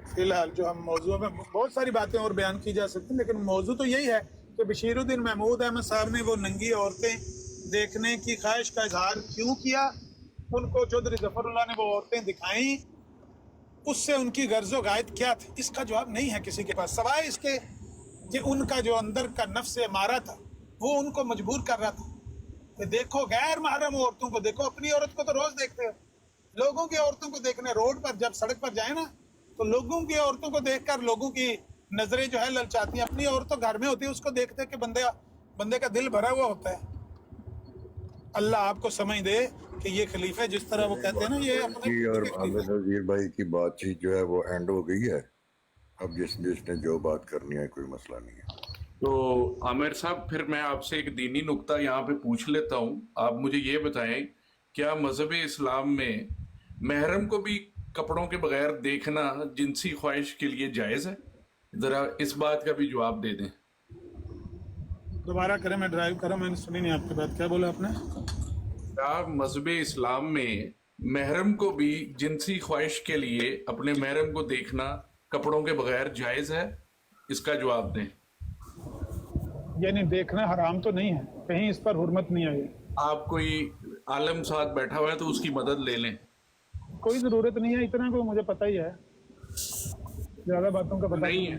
फिलहाल जो हम मौजू में बहुत सारी बातें और बयान की जा सकती हैं, लेकिन मौजू तो यही है कि बशीरुद्दीन महमूद अहमद साहब ने वो नंगी औरतें देखने की ख्वाहिश का इजहार क्यों किया, उनको चौधरी जफरुल्लाह ने वो औरतें दिखाई, उससे उनकी गर्जो गायत क्या थी, इसका जवाब नहीं है किसी के पास, सवाए इसके कि उनका जो अंदर का नफ्स मारा था वो उनको मजबूर कर रहा था कि देखो गैर महरम औरतों को देखो, अपनी औरत को तो रोज देखते हो, लोगों की औरतों को देखने रोड पर जब सड़क पर जाए ना तो लोगों की औरतों को देखकर लोगों की नजरें जो है ललचाती हैं, अपनी औरत तो घर में होती है, उसको देखते कि बंदे का दिल भरा हुआ होता है। अल्लाह आपको समझ दे कि ये खलीफे जिस तरह वो कहते हैं ना, ये अपने जी और आमिर नज़ीर भाई की बातचीत जो है वो एंड हो गई है। अब जिसने जो बात करनी है कोई मसला नहीं है। तो आमिर साहब फिर मैं आपसे एक दीनी नुक्ता यहाँ पे पूछ लेता हूँ। आप मुझे ये बताएं, क्या मजहब इस्लाम में महरम को भी कपड़ों के बगैर देखना जिनसी ख्वाहिश के लिए जायज़ है? जरा इस बात का भी जवाब दे दें। दोबारा करें, मैं ड्राइव कर रहा हूं, मैंने सुनी नहीं आपकी बात, क्या बोला आपने? क्या मजहब इस्लाम में महरम को भी जिनसी ख्वाहिश के लिए अपने महरम को देखना कपड़ों के बगैर जायज़ है? इसका जवाब दें। यानी देखना हराम तो नहीं है, कहीं इस पर हुर्मत नहीं आई। आप कोई आलम साथ बैठा हुआ है तो उसकी मदद ले लें। कोई जरूरत नहीं है, इतना को मुझे पता ही है, ज्यादा बातों का पता नहीं है।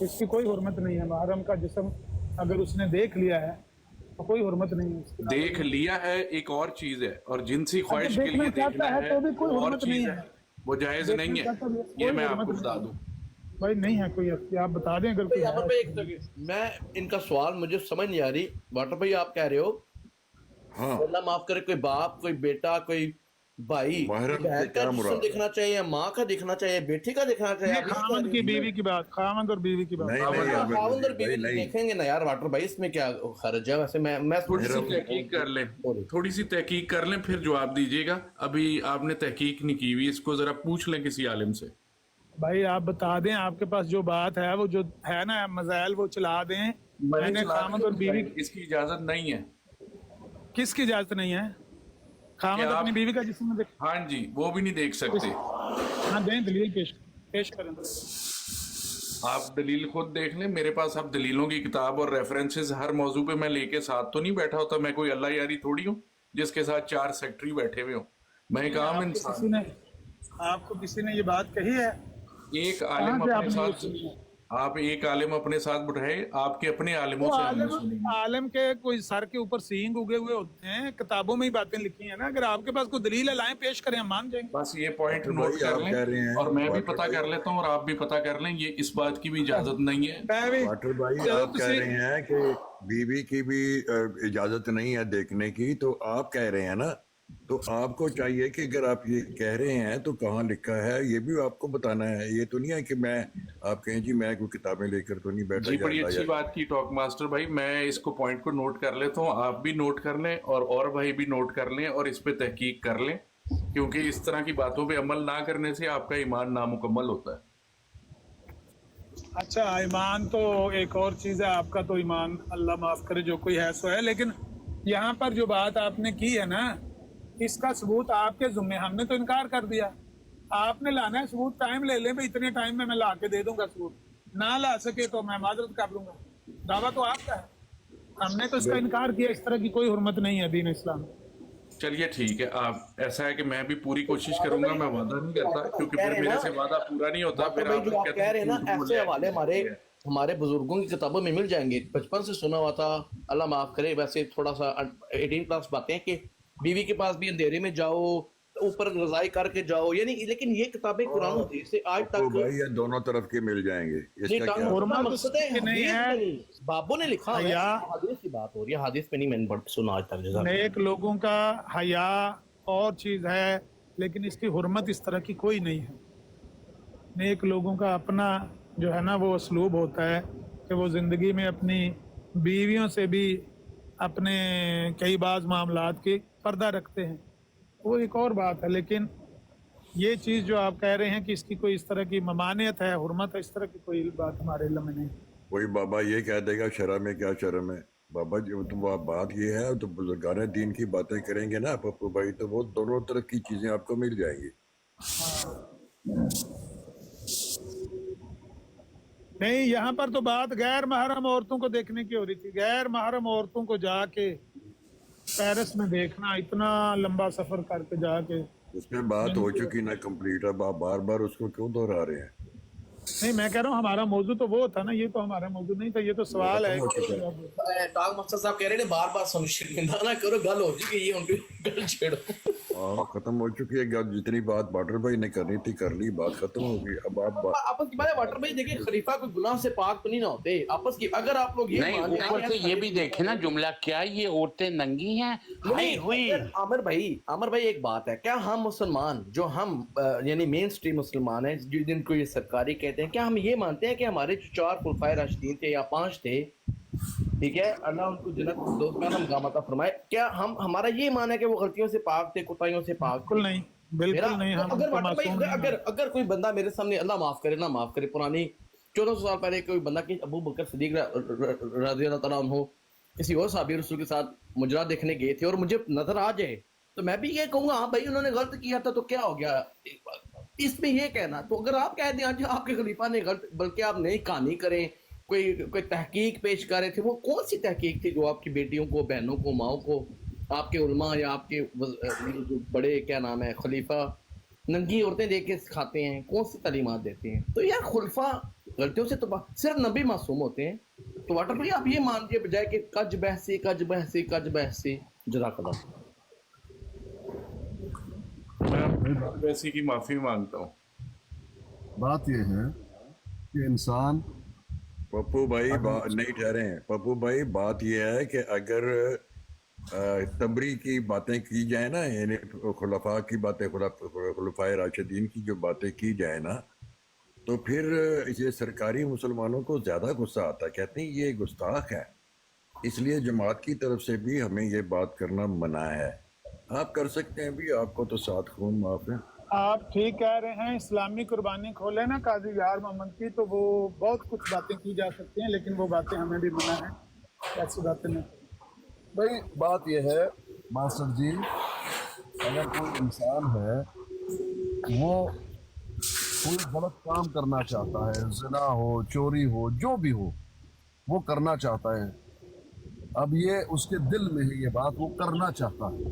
इसकी कोई हुर्मत नहीं है। महरम का जिस्म अगर उसने देख लिया है तो कोई हुर्मत नहीं है इसकी। देख लिया है एक और चीज है, और जिनसी ख्वाहिश के लिए देखना है तो भी कोई वो और हुर्मत नहीं चीज है, है, वो जायज नहीं है। ये मैं आपको बता दूं। भाई नहीं है कोई, आप बता दें अगर कोई यहाँ है। पे एक सेकंड, मैं इनका सवाल मुझे समझ नहीं आ रही। वाटर भाई आप कह रहे हो हाँ अल्लाह माफ करे, कोई बाप, कोई बेटा, कोई भाई महरम से बहन का क्या जिस्म मुराद? देखना चाहिए, माँ का देखना चाहिए, बेटी का देखना चाहिए? ये आप इसका खामद की बीवी की बात, खामद और बीवी की बात। नहीं नहीं, नहीं आमिर खावंद और नज़ीर बीवी भाई तो नहीं। देखेंगे ना यार वाटर भाई, इसमें क्या खर्च है? वैसे मैं थोड़ी सी तहकीक कर लें, थोड़ी सी तहकीक कर लें, फिर जवाब दीजिएगा। अभी आपने तहकीक नहीं की हुई, इसको जरा पूछ लें किसी आलिम से। भाई आप बता दें, आपके पास जो बात है वो जो है ना मज़ाइल वो चला दें। मैंने खामद और बीवी, इसकी इजाजत नहीं है। किसकी इजाजत नहीं है? खामद क्या अपनी आप- बीवी का जिस्म देख। हाँ जी, वो भी नहीं देख सकते। हाँ दें, दलील पेश करें। आप दलील खुद देख लें, मेरे पास अब दलीलों की किताब और रेफरेंसेस हर मौजू पे मैं लेके साथ तो नहीं बैठा होता। मैं कोई अल्लाह यारी थोड़ी हूँ जिसके साथ 4 सेक्रेटरी बैठे हुए हो। मैं एक आम इंसान। आपको किसी ने ये बात कही है? एक आलिम कहाँ से अपने आपने ये साथ, सुनी? आप एक आलिम अपने साथ बिठाए, आपके अपने आलिमों वो से हमने सुनी। आलम के कोई सर के ऊपर सींग उगे हुए होते हैं, किताबों में ही बातें लिखी हैं ना। अगर आपके पास कोई दलील है लाएं, पेश करें, हम मान जाएंगे। बस ये पॉइंट वाटर नोट भाई, कर आप कह रहे लें, हैं, और मैं भी वाटर पता भाई- कर लेता हूँ और आप भी पता कर लें। ये इस बात की भी इजाजत नहीं है। मैं भी वाटर भाई चलो आप कह रहे हैं कि बीवी की भी इजाजत नहीं है देखने की, तो आप कह रहे हैं ना, तो आपको चाहिए कि अगर आप ये कह रहे हैं तो कहाँ लिखा है ये भी आपको बताना है। ये तो नहीं है कि मैं आप कहें जी मैं कोई किताबें लेकर तो नहीं बैठा जी, बड़ी जाता अच्छी या- बात की टॉक मास्टर भाई। मैं इसको पॉइंट को नोट कर लेता हूँ, आप भी नोट कर लें और भाई भी नोट कर लें और इस पे तहकीक कर लें, क्योंकि इस तरह की बातों पे अमल ना करने से आपका ईमान नामुकम्मल होता है। अच्छा, ईमान तो एक और चीज़ है, आपका तो ईमान अल्लाह माफ करे जो कोई है सो है। लेकिन यहाँ पर जो बात आपने की है ना, इसका सबूत आपके जुम्मे, हमने तो इनकार कर दिया। आपने लाना है सबूत, टाइम ले लें भाई, इतने टाइम में मैं ला के दे दूंगा सबूत। ना ला सके तो मैं माजरत कर लूंगा, दावा तो आपका है। हमने तो इसका इनकार किया। इस तरह की कोई हुर्मत नहीं है दीन इस्लाम। चलिए ठीक है, आप ऐसा है कि मैं भी पूरी कोशिश करूंगा। मैं वादा नहीं करता, क्योंकि फिर मेरे से वादा पूरा नहीं होता। वाटर फिर भाई आप जो आप कहते कह रहे हैं ना, झूठ बोल ऐसे रहे हैं। हवाले हमारे बुजुर्गों की किताबों में मिल जाएंगे। बचपन से सुना हुआ था, अल्लाह माफ करे, वैसे थोड़ा सा 18+ बातें कि बीवी के पास भी अंधेरे में जाओ ऊपर रजाई करके जाओ, यानी लेकिन ये किताबें कुरान और हदीस से आज तो तक भाई ये दोनों तरफ के मिल जाएंगे, नहीं, इसका क्या? हुर्मत मकसद है उसकी नहीं हदीस है। में नहीं, बाबों ने लिखा है, हया हदीस की बात हो रही है, हदीस में नहीं मैंने सुना आज तक। जज़ाक नेक लोगों का हया और चीज है, लेकिन इसकी हुर्मत इस तरह की कोई नहीं है। नेक लोगों का अपना जो है ना वो उसलूब होता है कि वो जिंदगी में अपनी बीवियों से भी अपने कई बाज मामलात की पर्दा रखते हैं, वो एक और बात है। लेकिन ये चीज़ जो आप कह रहे हैं कि इसकी कोई इस तरह की ममानियत है, हुर्मत है, इस तरह की कोई बात हमारे इल्म में नहीं। कोई बाबा ये कह देगा शर्म है, क्या शर्म है बाबा जी? तो बात ये है, तो बुजुर्गान दीन की बातें करेंगे ना पप्पू भाई, तो वो दोनों तरफ की चीजें आपको मिल जाएंगी। नहीं, यहाँ पर तो बात गैर महरम औरतों को देखने की हो रही थी। गैर महरम औरतों को जाके पेरिस में देखना, इतना लंबा सफर करके जाके, उस पर बात हो चुकी ना कंप्लीट, अब आप बार बार उसको क्यों दोहरा रहे हैं? नहीं मैं कह रहा हूँ हमारा मौजू तो वो था ना, ये तो हमारा मौजू नहीं था, ये तो सवाल है। ताग मकसद साहब कह रहे हैं बार बार शर्मिंदा ना करो, गल हो चुकी है, उनकी गल छेड़ो। खत्म हो चुकी है, जितनी बात वाटर भाई ने करनी थी कर ली, बात खत्म हो गई। अब आप आपस की बात वाटर भाई देखिए, खलीफा कोई गुनाह से पाक तो नहीं ना होते आपस की। अगर आप लोग ये नहीं, मान ऊपर से ये भी देखे ना जुमला, क्या ये औरतें नंगी हैं? हाय हुई। आमिर भाई एक बात है, क्या हम मुसलमान जो हम यानी मेन स्ट्रीम मुसलमान हैं जिनको ये सरकारी कहते हैं, क्या हम ये मानते हैं कि हमारे जो 4 खुलफाए राशिदीन थे या 5 थे, ठीक है, अल्लाह उनको जन्नत फिरदौस में हम गामता फरमाए, क्या हम हमारा ये माना है कि वो गलतियों से पाक थे, कोताहियों से पाक थे? बिल्कुल नहीं, बिल्कुल नहीं। हम अगर तो वाटर भाई मासूम नहीं हैं। अगर कोई बंदा मेरे सामने, अल्लाह माफ करे ना माफ करे, पुरानी 1400 साल पहले कोई बंदा कि अबू बकर सिद्दीक रज़ी अल्लाह तआला अन्हु किसी और साहबी रसूल के साथ मुजरा देखने गए थे और मुझे नजर आ जाए, तो मैं भी ये कहूंगा हाँ भाई उन्होंने गलत किया था, तो क्या हो गया इसमें ये कहना? तो अगर आप कह दें आज आपके खलीफा ने गलत, बल्कि आप नई कहानी करें, कोई तहकीक पेश कर रहे थे, वो कौन सी तहकीक थी जो आपकी बेटियों को, बहनों को, माओ को, आपके उलमा या आपके जो बड़े क्या नाम है खलीफा नंगी औरतें देख के सिखाते हैं, कौन सी तालीमात देते हैं? तो यार खुलफा गलतियों से तो सिर्फ नबी मासूम होते हैं। तो वाटर भाई आप ये मान लीजिए बजाय कि कज बहसी जज़ाकल्लाह। मैं वैसी की माफी मांगता हूँ। बात यह है कि इंसान पप्पू भाई नहीं ठहरे हैं। पप्पू भाई बात यह है कि अगर तबरी की बातें की जाए ना, यानी खुलफा की बातें, खुलफाए राशिदीन की जो बातें की जाए ना, तो फिर ये सरकारी मुसलमानों को ज़्यादा गुस्सा आता है, कहते हैं ये गुस्ताख है। इसलिए जमात की तरफ से भी हमें ये बात करना मना है। आप कर सकते हैं भी, आपको तो 7 खून माफ है। आप ठीक कह रहे हैं। इस्लामी कुर्बानी खोले ना काजी यार मोहम्मद की, तो वो बहुत कुछ बातें की जा सकती हैं, लेकिन वो बातें हमें भी मना है, ऐसी बातें नहीं। भाई बात यह है मास्टर जी, अगर कोई इंसान है वो कोई गलत काम करना चाहता है, जिना हो, चोरी हो, जो भी हो, वो करना चाहता है, अब ये उसके दिल में है ये बात, वो करना चाहता है,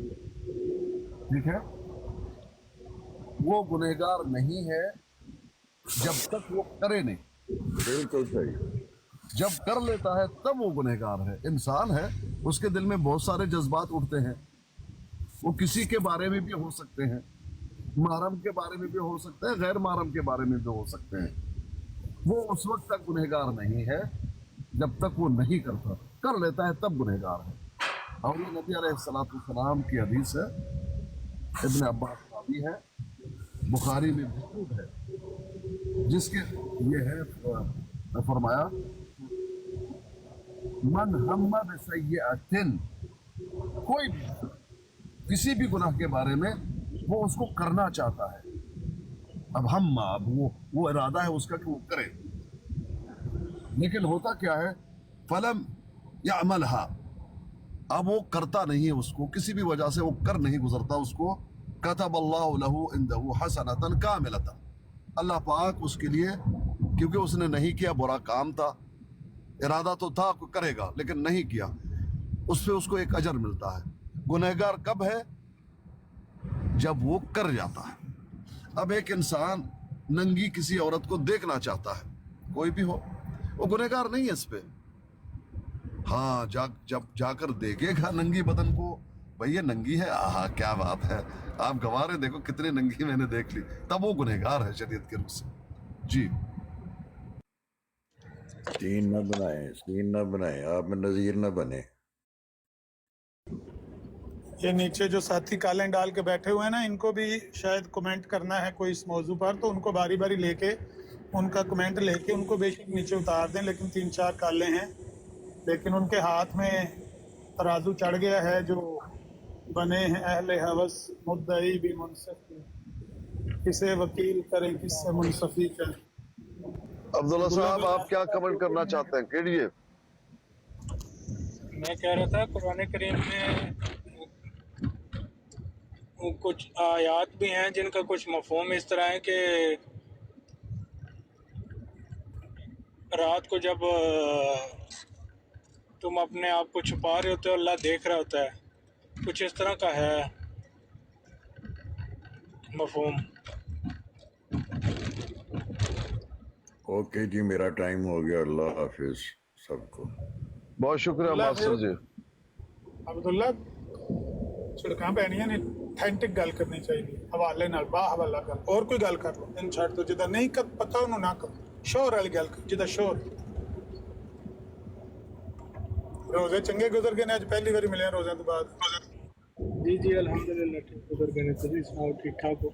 ठीक है, वो गुनहगार नहीं है जब तक वो करे नहीं। बिल्कुल सही। जब कर लेता है तब वो गुनहगार है। इंसान है, उसके दिल में बहुत सारे जज्बात उठते हैं, वो किसी के बारे में भी हो सकते हैं, महरम के बारे में भी हो सकते हैं, गैर महरम के बारे में भी हो सकते हैं। वो उस वक्त तक गुनहगार नहीं है जब तक वो नहीं करता। कर लेता है तब गुनहगार है। और ये नबी अलैहिस्सलाम की हदीस है, इब्न अब्बास का भी है, बुखारी में मौजूद है, जिसके ये है फरमाया मन हम्मा बिसय्यअतिन, कोई किसी भी गुनाह के बारे में वो उसको करना चाहता है, अब हम्मा, अब वो इरादा है उसका कि वो करे, लेकिन होता क्या है फलम यअमलहा, अब वो करता नहीं है, उसको किसी भी वजह से वो कर नहीं गुजरता उसको, कतबल्लाहु लहू इंदहु हसनतन कामिलतन, अल्लाह पाक उसके लिए, क्योंकि उसने नहीं किया, बुरा काम था, इरादा तो था कोई करेगा लेकिन नहीं किया, उस पे उसको एक अजर मिलता है। गुनहगार कब है? जब वो कर जाता है। अब एक इंसान नंगी किसी औरत को देखना चाहता है, कोई भी हो, वो गुनहगार नहीं है इस पे। हाँ, जब जाकर देखेगा नंगी बदन को भाई ये नंगी है, आहा क्या बात है, आप गवा रहे, देखो कितने नंगी मैंने देख ली, तब वो गुनहगार है शरीयत के रुख से। जी सीन न बनाए, आप में नजीर न बने। ये नीचे जो साथी कालें डाल के बैठे हुए हैं ना, इनको भी शायद कमेंट करना है कोई इस मौजू पर, तो उनको बारी बारी लेके उनका कमेंट लेके उनको बेशक नीचे उतार दें। लेकिन 3-4 कालें हैं, लेकिन उनके हाथ में तराजू चढ़ गया है, जो बने हैं अहले हवस, मुद्दई भी मुनसफी, किसे वकील करें किससे मुनसफी करें। अब्दुल्ला साहब, आप क्या कमेंट करना चाहते हैं, कहिए। मैं कह रहा था कुरान करीम में कुछ आयात भी हैं जिनका कुछ मफहूम इस तरह है कि रात को जब तुम अपने आप को छुपा रहे होते हो अल्लाह देख रहा होता है, कुछ इस तरह का है मफहूम। ओके जी, मेरा टाइम हो गया, अल्लाह हाफिज सबको। बहुत शुक्रिया मास्टर जी। अब्दुल्ला छिड़कां पैनियां ने ऑथेंटिक गल करनी चाहिए, हवाले नाल बा हवाला गल, और कोई गल कर लो, इन छड़ तो जिदा नहीं कर पता उन्होंने ना कर, शोर वाली गल कर, जिदा शोर। रोजे चंगे गुजर गए ने, आज पहली बार मिले रोजे तो बाद। जी जी अल्हम्दुलिल्लाह ठीक गुजर गए ने, तुसीं सुनाओ ठीक ठाक हो?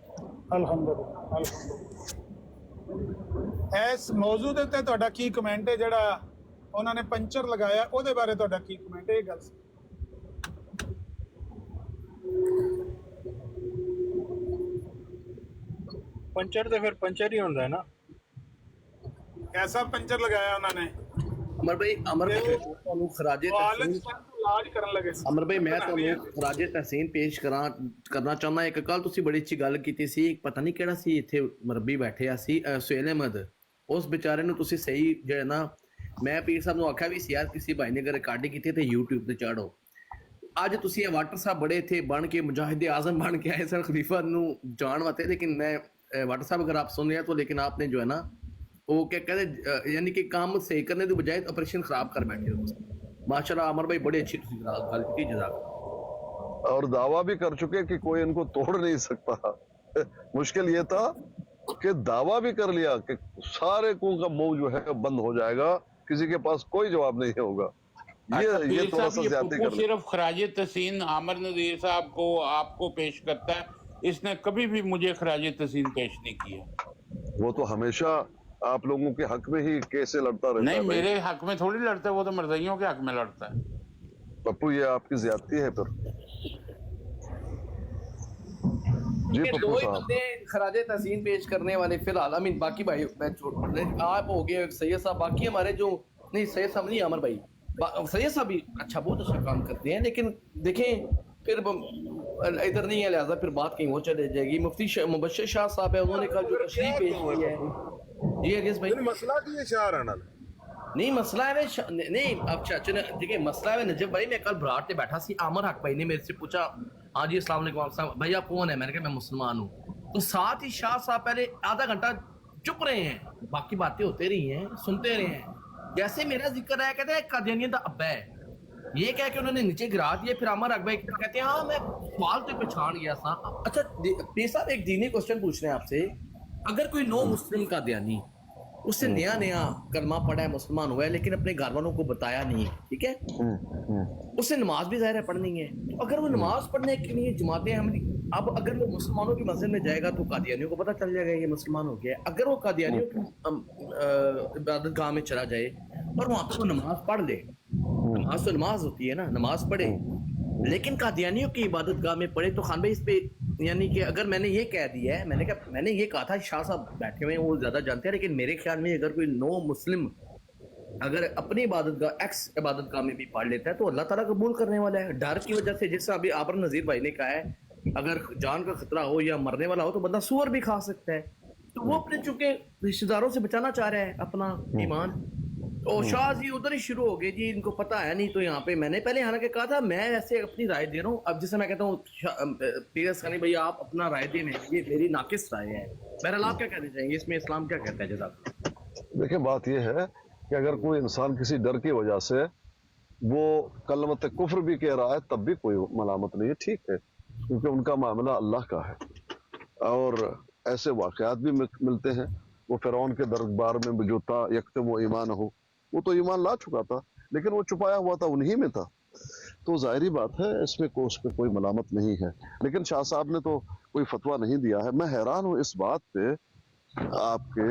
अल्हम्दुलिल्लाह अल्हम्दुलिल्लाह। इस मौजू दे उत्ते तुहाडा की कमेंट है, जेड़ा ਉਹਨਾਂ ਨੇ ਪੰਚਰ ਲਗਾਇਆ, ਉਹਦੇ ਬਾਰੇ ਤੁਹਾਡਾ ਕੀ ਕਮੈਂਟ ਹੈ? ਇਹ ਗੱਲ पंचर तो फिर पंचर ही होता है ना। कैसा पंचर लगाया उन्होंने? अमर भाई ਤੁਹਾਨੂੰ ਖਰਾਜੇ ਤਹਿਸੀਨ ਇਲਾਜ ਕਰਨ ਲੱਗੇ ਸੀ। ਅਮਰ ਭਾਈ ਮੈਂ ਤੁਹਾਨੂੰ ਖਰਾਜੇ ਤਹਿਸੀਨ ਪੇਸ਼ ਕਰਨਾ ਚਾਹੁੰਦਾ। ਇੱਕ ਕੱਲ ਤੁਸੀਂ ਬੜੀ ਅੱਛੀ ਗੱਲ ਕੀਤੀ ਸੀ, ਪਤਾ ਨਹੀਂ ਕਿਹੜਾ ਸੀ ਇੱਥੇ ਮਰਬੀ ਬੈਠਿਆ ਸੀ, ਸੁਹੇਲ ਅਹਿਮਦ, ਉਸ ਵਿਚਾਰੇ ਨੂੰ ਤੁਸੀਂ ਸਹੀ ਜਿਹੜਾ ਨਾ, ਮੈਂ ਪੀਰ ਸਾਹਿਬ ਨੂੰ ਆਖਿਆ ਵੀ ਸੀ ਯਾਰ ਕਿਸੇ ਭਾਈ ਨੇ ਅਗਰ ਰਿਕਾਰਡਿੰਗ ਕੀਤੀ ਤੇ YouTube ਤੇ ਚਾੜੋ। ਅੱਜ ਤੁਸੀਂ ਇਹ ਵਾਟਰ ਸਾਹਿਬ ਬੜੇ ਇੱਥੇ ਬਣ ਕੇ ਮੁਜਾਹਿਦ आजम बन के आए सर खलीफा ਨੂੰ ਜਾਣ ਵਾਸਤੇ, लेकिन मैं वाटर साहब अगर आप सुन रहे हैं तो, लेकिन आपने जो है ना वो क्या कहते यानी कि काम सही करने की बजाय ऑपरेशन खराब कर बैठे हो। माशाल्लाह अमर भाई बड़ी अच्छी गल की, जज़ाक। और दावा भी कर चुके कि कोई इनको तोड़ नहीं सकता। मुश्किल ये था कि दावा भी कर लिया कि सारे को का मुंह जो है बंद हो जाएगा, किसी के पास कोई जवाब नहीं होगा। ये थोड़ा सा ज्यादा कर लिया। सिर्फ खराज तहसीन आमिर नज़ीर साहब को आपको पेश करता है, इसने कभी भी मुझे खराज तहसीन पेश नहीं किया। वो तो हमेशा आप लोगों के हक में ही कैसे लड़ता रहता नहीं, है। मेरे हक में थोड़ी लड़ता है, वो तो मर्दाइयों के हक में लड़ता है। पप्पू ये आपकी ज्यादती है फिर। जी ये दो पप्पू ही साहब, बंदे खराजे तहसीन पेश करने वाले फिलहाल। आई मीन बाकी भाई मैं आप हो गए सैयद साहब, बाकी हमारे जो नहीं सैयद साहब नहीं, अमर भाई सैयद साहब भी अच्छा बहुत अच्छा काम करते हैं, लेकिन देखें फिर इधर नहीं है, लिहाजा फिर बात कहीं वो चले जाएगी। मुफ्ती मुबश्शिर शाह साहब है, उन्होंने कल जो तशरीह पेश की है। जी अजीज भाई, मसला की है शाह राणा नहीं मसला है नहीं अब देखिए मसला है नजब भाई। मैं कल भराट पे बैठा सी, आमर हक भाई ने मेरे से पूछा हाँ जी अस्सलाम वालेकुम भाई आप कौन है, मैंने कहा मैं मुसलमान हूँ। तो साथ ही शाह साहब पहले आधा घंटा चुप रहे हैं, बाकी बातें होते रही हैं, सुनते रहे हैं। जैसे मेरा जिक्र है कहते हैं कादियानियत दा अब्बा है, ये कह के उन्होंने नीचे गिरा दिया। फिर अमर अकबर कहते हैं हाँ मैं सवाल तो पहचान गया था। अच्छा पीर साहब एक दीनी क्वेश्चन पूछ रहे हैं आपसे, अगर कोई नो मुस्लिम का कादियानी, उससे नया नया कलमा पढ़ा है, मुसलमान हुआ है, लेकिन अपने घर वालों को बताया नहीं है, ठीक है, उससे नमाज भी ज़ाहिर है पढ़नी है। तो अगर वो नमाज पढ़ने के लिए जमातें हम, अब अगर वो मुसलमानों की मस्जिद में जाएगा तो कादियानियों को पता चल जाएगा ये मुसलमान हो गया। अगर वो कादियानियों की इबादत गाह में चला जाए और वहाँ पर वो नमाज पढ़ ले, नमाज तो नमाज होती है ना, नमाज पढ़े, लेकिन कादियानियों की इबादत गाह में पढ़े, तो खान भाई इस पे यानी कि अगर मैंने ये कह दिया है, मैंने ये कहा था, शाह साहब बैठे हुए हैं वो ज़्यादा जानते हैं, लेकिन मेरे ख्याल में अगर कोई नो मुस्लिम अगर अपनी इबादत गाह एक्स इबादत गाह में भी पढ़ लेता है तो अल्लाह ताला कबूल करने वाला है। डर की वजह से, जिससे अभी आबर नज़ीर भाई ने कहा है, अगर जान का खतरा हो या मरने वाला हो तो बंदा सूअर भी खा सकता है, तो वो अपने चूंकि रिश्तेदारों से बचाना चाह रहा है अपना ईमान, तो शाह जी उधर ही शुरू हो गए जी, इनको पता है नहीं। तो यहाँ पे मैंने पहले हालांकि कहा था मैं ऐसे अपनी राय दे रहा हूँ, अब जैसे मैं कहता हूँ पीरस खानी भैया आप अपना राय दें, ये मेरी नाकिस राय है। बहरहाल आप क्या कहना चाहेंगे इसमें, इस्लाम क्या कहता है? जज़ाक। देखिए बात यह है कि अगर कोई इंसान किसी डर की वजह से वो कलमत कुफ्र भी कह रहा है तब भी कोई मलामत नहीं है, ठीक है, क्योंकि उनका मामला अल्लाह का है। और ऐसे वाक़यात भी मिलते हैं। वो फ़िरौन के दरबार में जो था यकतम वो ईमान हो, वो तो ईमान ला चुका था, लेकिन वो छुपाया हुआ था, उन्हीं में था। तो ज़ाहिरी बात है इसमें उस पर कोई मलामत नहीं है। लेकिन शाह साहब ने तो कोई फतवा नहीं दिया है। मैं हैरान हूँ इस बात पे आपके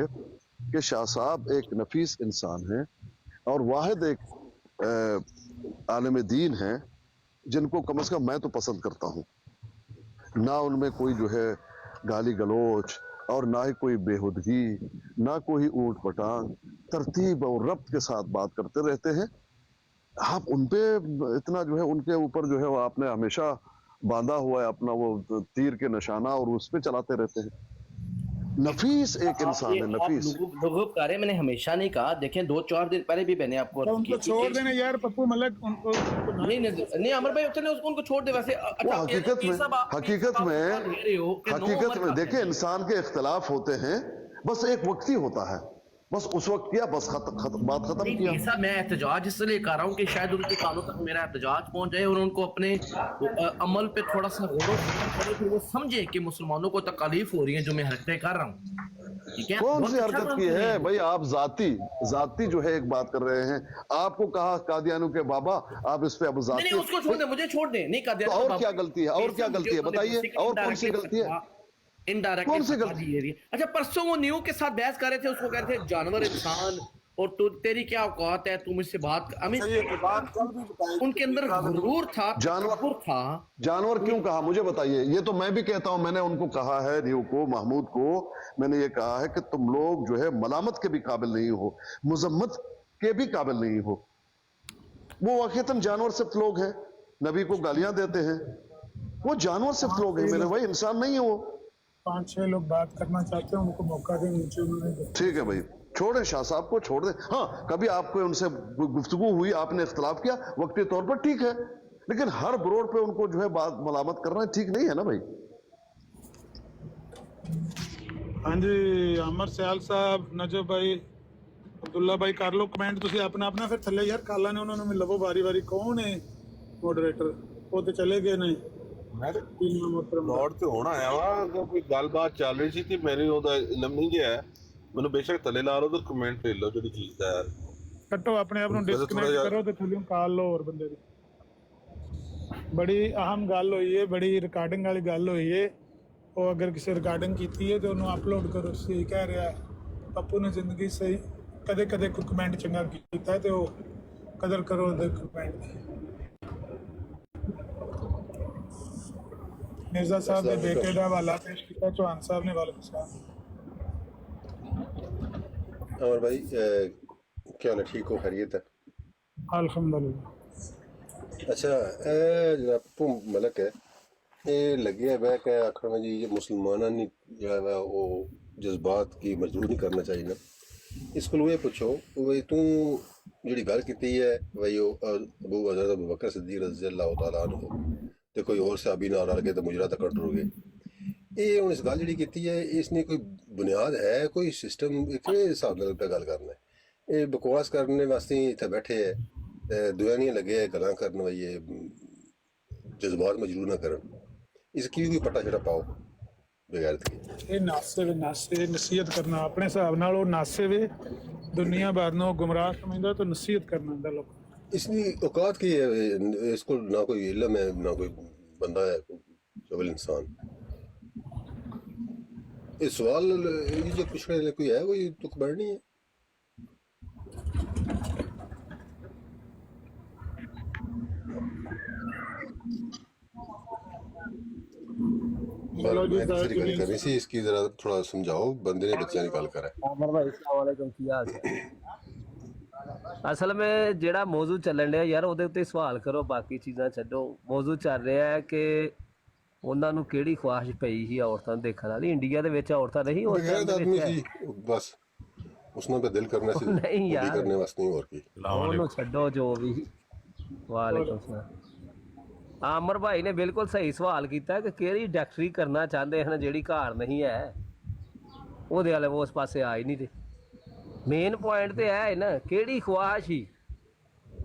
कि शाह साहब एक नफीस इंसान हैं और वाहिद एक आलिम दीन हैं जिनको कम से कम मैं तो पसंद करता हूँ। ना उनमें कोई जो है गाली गलोच और ना ही कोई बेहुदगी, ना कोई ऊट पटांग, तरतीब और रब्त के साथ बात करते रहते हैं। आप उनपे इतना जो है उनके ऊपर जो है वो आपने हमेशा बांधा हुआ है अपना वो तीर के निशाना और उस पे चलाते रहते हैं। नफीस एक इंसान है, नफीस। लुगुबकार है, मैंने हमेशा नहीं कहा। देखें 2-4 दिन पहले भी मैंने आपको तो उनको छोड़ देना यार पप्पू मलिक, उनको नहीं अमर भाई चले उनको छोड़ दे। वैसे वो हकीकत में देखिए इंसान के इख्तलाफ होते हैं, बस एक वक्ती होता है, बस उस वक्त किया, बस बात खत्म किया। ऐसा मैं एहतजाज इसलिए कर रहा हूँ कि शायद उनके कानों तक मेरा एहतजाज पहुंच जाए और उनको अपने अमल पे थोड़ा सा गौर करे, फिर वो समझे कि मुसलमानों को तकलीफ हो रही है जो मैं हरकतें कर रहा हूँ। ठीक है, कौन सी हरकत की है भाई? आप जाती जो है एक बात कर रहे हैं। आपको कहा कादियानों के बाबा, आप इस पे अब जाती नहीं उसको छोड़ दे, मुझे छोड़ दे। नहीं कादियान और क्या गलती है? और क्या गलती है बताइए, और कौन सी गलती है? इनडायरेक्ट कौन सी गलती? अच्छा परसों वो न्यू के साथ बहस कर रहे थे, उसको कह रहे थे जानवर इंसान और तू तेरी क्या औकात है, तू मुझसे बात उनके अंदर गुरूर था, जानवर था। जानवर क्यों कहा मुझे बताइए? ये तो मैं भी कहता हूं, मैंने उनको कहा है, न्यू को, महमूद को मैंने ये कहा है कि तुम लोग जो है मलामत के भी काबिल नहीं हो, मुजम्मत के भी काबिल नहीं हो। वो वाकईतन जानवर सिर्फ लोग हैं, नबी को गालियां देते हैं, वो जानवर सिर्फ लोग हैं मेरे भाई, इंसान नहीं है वो। 5-6 लोग बात करना चाहते हैं, उनको मौका दें, नीचे उन्होंने। ठीक है भाई, छोड़े शाह साहब को, छोड़ दे। हाँ कभी आपको उनसे गुफ्तगू हुई, आपने इख्तलाफ किया वक्ती तौर पर, ठीक है, लेकिन हर ब्रोड पे उनको जो है बात मलामत करना ठीक नहीं है ना भाई। हाँ जी अमर सियाल साहब, नजब भाई, अब्दुल्ला भाई कर लो कमेंट तुसी अपना अपना, फिर थले यार काला ने उन्होंने लवो बारी बारी। कौन है मॉडरेटर? वो तो चले गए ने। ਮੈਂ ਦੌੜ ਤੇ ਹੋਣਾ ਆਇਆ ਵਾ, ਕੋਈ ਗੱਲਬਾਤ ਚੱਲ ਰਹੀ ਸੀ ਤੇ ਮੇਰੇ ਉਹਦਾ ਇਲਮ ਨਹੀਂ ਗਿਆ। ਮੈਨੂੰ ਬੇਸ਼ੱਕ ਥੱਲੇ ਲਾ ਲਓ ਤੇ ਕਮੈਂਟ ਲੈ ਲਓ ਜਿਹੜੀ ਚੀਜ਼ ਦਾ ਯਾਰ। ਕੱਟੋ ਆਪਣੇ ਆਪ ਨੂੰ ਡਿਸਕਨੈਕਟ ਕਰੋ ਤੇ ਥੱਲੇ ਕਾਲ ਲਓ ਹੋਰ ਬੰਦੇ ਦੀ। ਬੜੀ ਅਹਿਮ ਗੱਲ ਹੋਈ ਹੈ, ਬੜੀ ਰਿਕਾਰਡਿੰਗ ਵਾਲੀ ਗੱਲ ਹੋਈ ਹੈ। ਉਹ ਅਗਰ ਕਿਸੇ ਰਿਕਾਰਡਿੰਗ ਕੀਤੀ ਹੈ ਤੇ ਉਹਨੂੰ ਅਪਲੋਡ ਕਰੋ। ਸਹੀ ਕਹਿ ਰਿਹਾ ਪੱਪੂ ਨੇ, ਜ਼ਿੰਦਗੀ ਸਹੀ ਕਦੇ ਕਦੇ ਕੋਈ ਕਮੈਂਟ ਚੰਗਾ ਕੀਤਾ ਤੇ ਉਹ ਕਦਰ ਕਰੋ ਉਹਦੇ ਕਮੈਂਟ ਦੀ। मिर्जा साहब ने बेटे का हवाला पेश किया, चौहान साहब ने वालेकुम सलाम। और भाई क्या हाल है? ठीक हो? खैरियत है? अल्हम्दुलिल्लाह। अच्छा जनाब पप्पू मलिक है, ये लगे है कि आखिर में जी ये मुसलमाना ने जो है वो जज्बात की मजबूर नहीं करना चाहिए ना। इसको ये पूछो भाई, तू जी गल की है भाई अबू हज़रत अबू बकर सिद्दीक़ रज़ी अल्लाह तआला अन्हु ते कोई और साहबी ना रल के तो मुजरा तक कट हो गए। ये हुण इस गल जी की है, इसने कोई बुनियाद है, कोई सिस्टम किस हिसाब नाल गल करना है? ये बकवास करने वास्ते इत्थे बैठे है, दुआ नहीं लगे गल्लां करन भाई ये जज्बात मजबूर ना करन। इसकी भी कोई पट्टा छड़ा पाओ बगैरत की। ये नासे नसीहत करना अपने हिसाब नाल, वो नासे वे दुनिया भर नूं गुमराह समझदा तो नसीहत करना हुंदा लोकां। इसकी औकात की है? इसको ना कोई इल्म है ना कोई बंदा है, केवल इंसान। इस सवाल ये जो पूछ रहे कोई है, कोई तुक बढ़नी है? करनी सी इसकी जरा थोड़ा समझाओ, बंदे ने बच्चा निकाल कर है। ਅਸਲ ਵਿੱਚ ਜਿਹੜਾ ਮੌਜੂ ਚੱਲਣ ਡਿਆ ਯਾਰ ਉਹਦੇ ਉੱਤੇ ਸਵਾਲ ਕਰੋ, ਬਾਕੀ ਚੀਜ਼ਾਂ ਛੱਡੋ। ਮੌਜੂ ਚੱਲ ਰਿਹਾ ਹੈ ਕਿ ਉਹਨਾਂ ਨੂੰ ਕਿਹੜੀ ਖੁਆਇਸ਼ ਪਈ ਸੀ ਔਰਤਾਂ ਨੂੰ ਦੇਖਣ ਵਾਲੀ। ਇੰਡੀਆ ਦੇ ਵਿੱਚ ਔਰਤਾਂ ਨਹੀਂ ਬਸ ਉਸਨੂੰ ਦਿਲ ਕਰਨਾ ਸੀ, ਨਹੀਂ ਯਾਰ ਕਰਨੇ ਵਾਸਤੇ ਨਹੀਂ, ਹੋਰ ਕੀ। ਉਹਨੂੰ ਛੱਡੋ ਜੋ ਵੀ। ਵਾਲੇਕੁਮ ਸਲਾਮ। ਆਮਰ ਭਾਈ ਨੇ ਬਿਲਕੁਲ ਸਹੀ ਸਵਾਲ ਕੀਤਾ ਕਿ ਕਿਹੜੀ ਡਾਕਟਰੀ ਕਰਨਾ ਚਾਹੁੰਦੇ ਹਨ ਜਿਹੜੀ ਘਰ ਨਹੀਂ ਹੈ। ਉਹਦੇ ਵਾਲੇ ਉਸ ਪਾਸੇ ਆ ਹੀ ਨਹੀਂ ਤੇ ਮੇਨ ਪੁਆਇੰਟ ਤੇ ਹੈ ਨਾ, ਕਿਹੜੀ ਖੁਆਇਸ਼ ਸੀ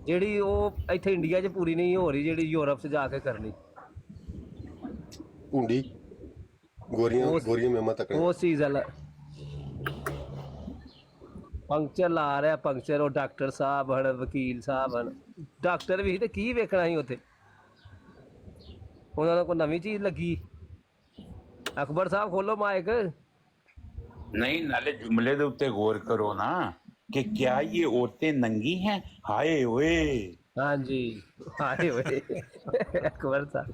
ਜਿਹੜੀ ਉਹ ਇੱਥੇ ਇੰਡੀਆ 'ਚ ਪੂਰੀ ਨਹੀਂ ਹੋ ਰਹੀ, ਜਿਹੜੀ ਯੂਰਪ 'ਚ ਜਾ ਕੇ ਕਰਨੀ। ਭੁੰਡੀ ਗੋਰੀਆਂ ਮੇਮਾ ਤੱਕ ਉਹ ਚੀਜ਼ ਵਾਲਾ ਪੰਕਚਰ ਲਾ ਰਿਹਾ, ਪੰਕਚਰ ਉਹ ਡਾਕਟਰ ਸਾਹਿਬ ਹਨ, ਵਕੀਲ ਸਾਹਿਬ ਹਨ, ਡਾਕਟਰ ਵੀ ਸੀ ਤੇ ਕੀ ਵੇਖਣਾ ਸੀ ਉੱਥੇ, ਉਹਨਾਂ ਨੂੰ ਕੋਈ ਨਵੀਂ ਚੀਜ਼ ਲੱਗੀ। ਅਕਬਰ ਸਾਹਿਬ ਖੋਲੋ ਮਾਈਕ। नहीं नाले जुमले दे उत्ते गौर करो ना कि क्या ये औरतें नंगी हैं? हाय ओए। हाँ जी हाय ओए अकबर साहब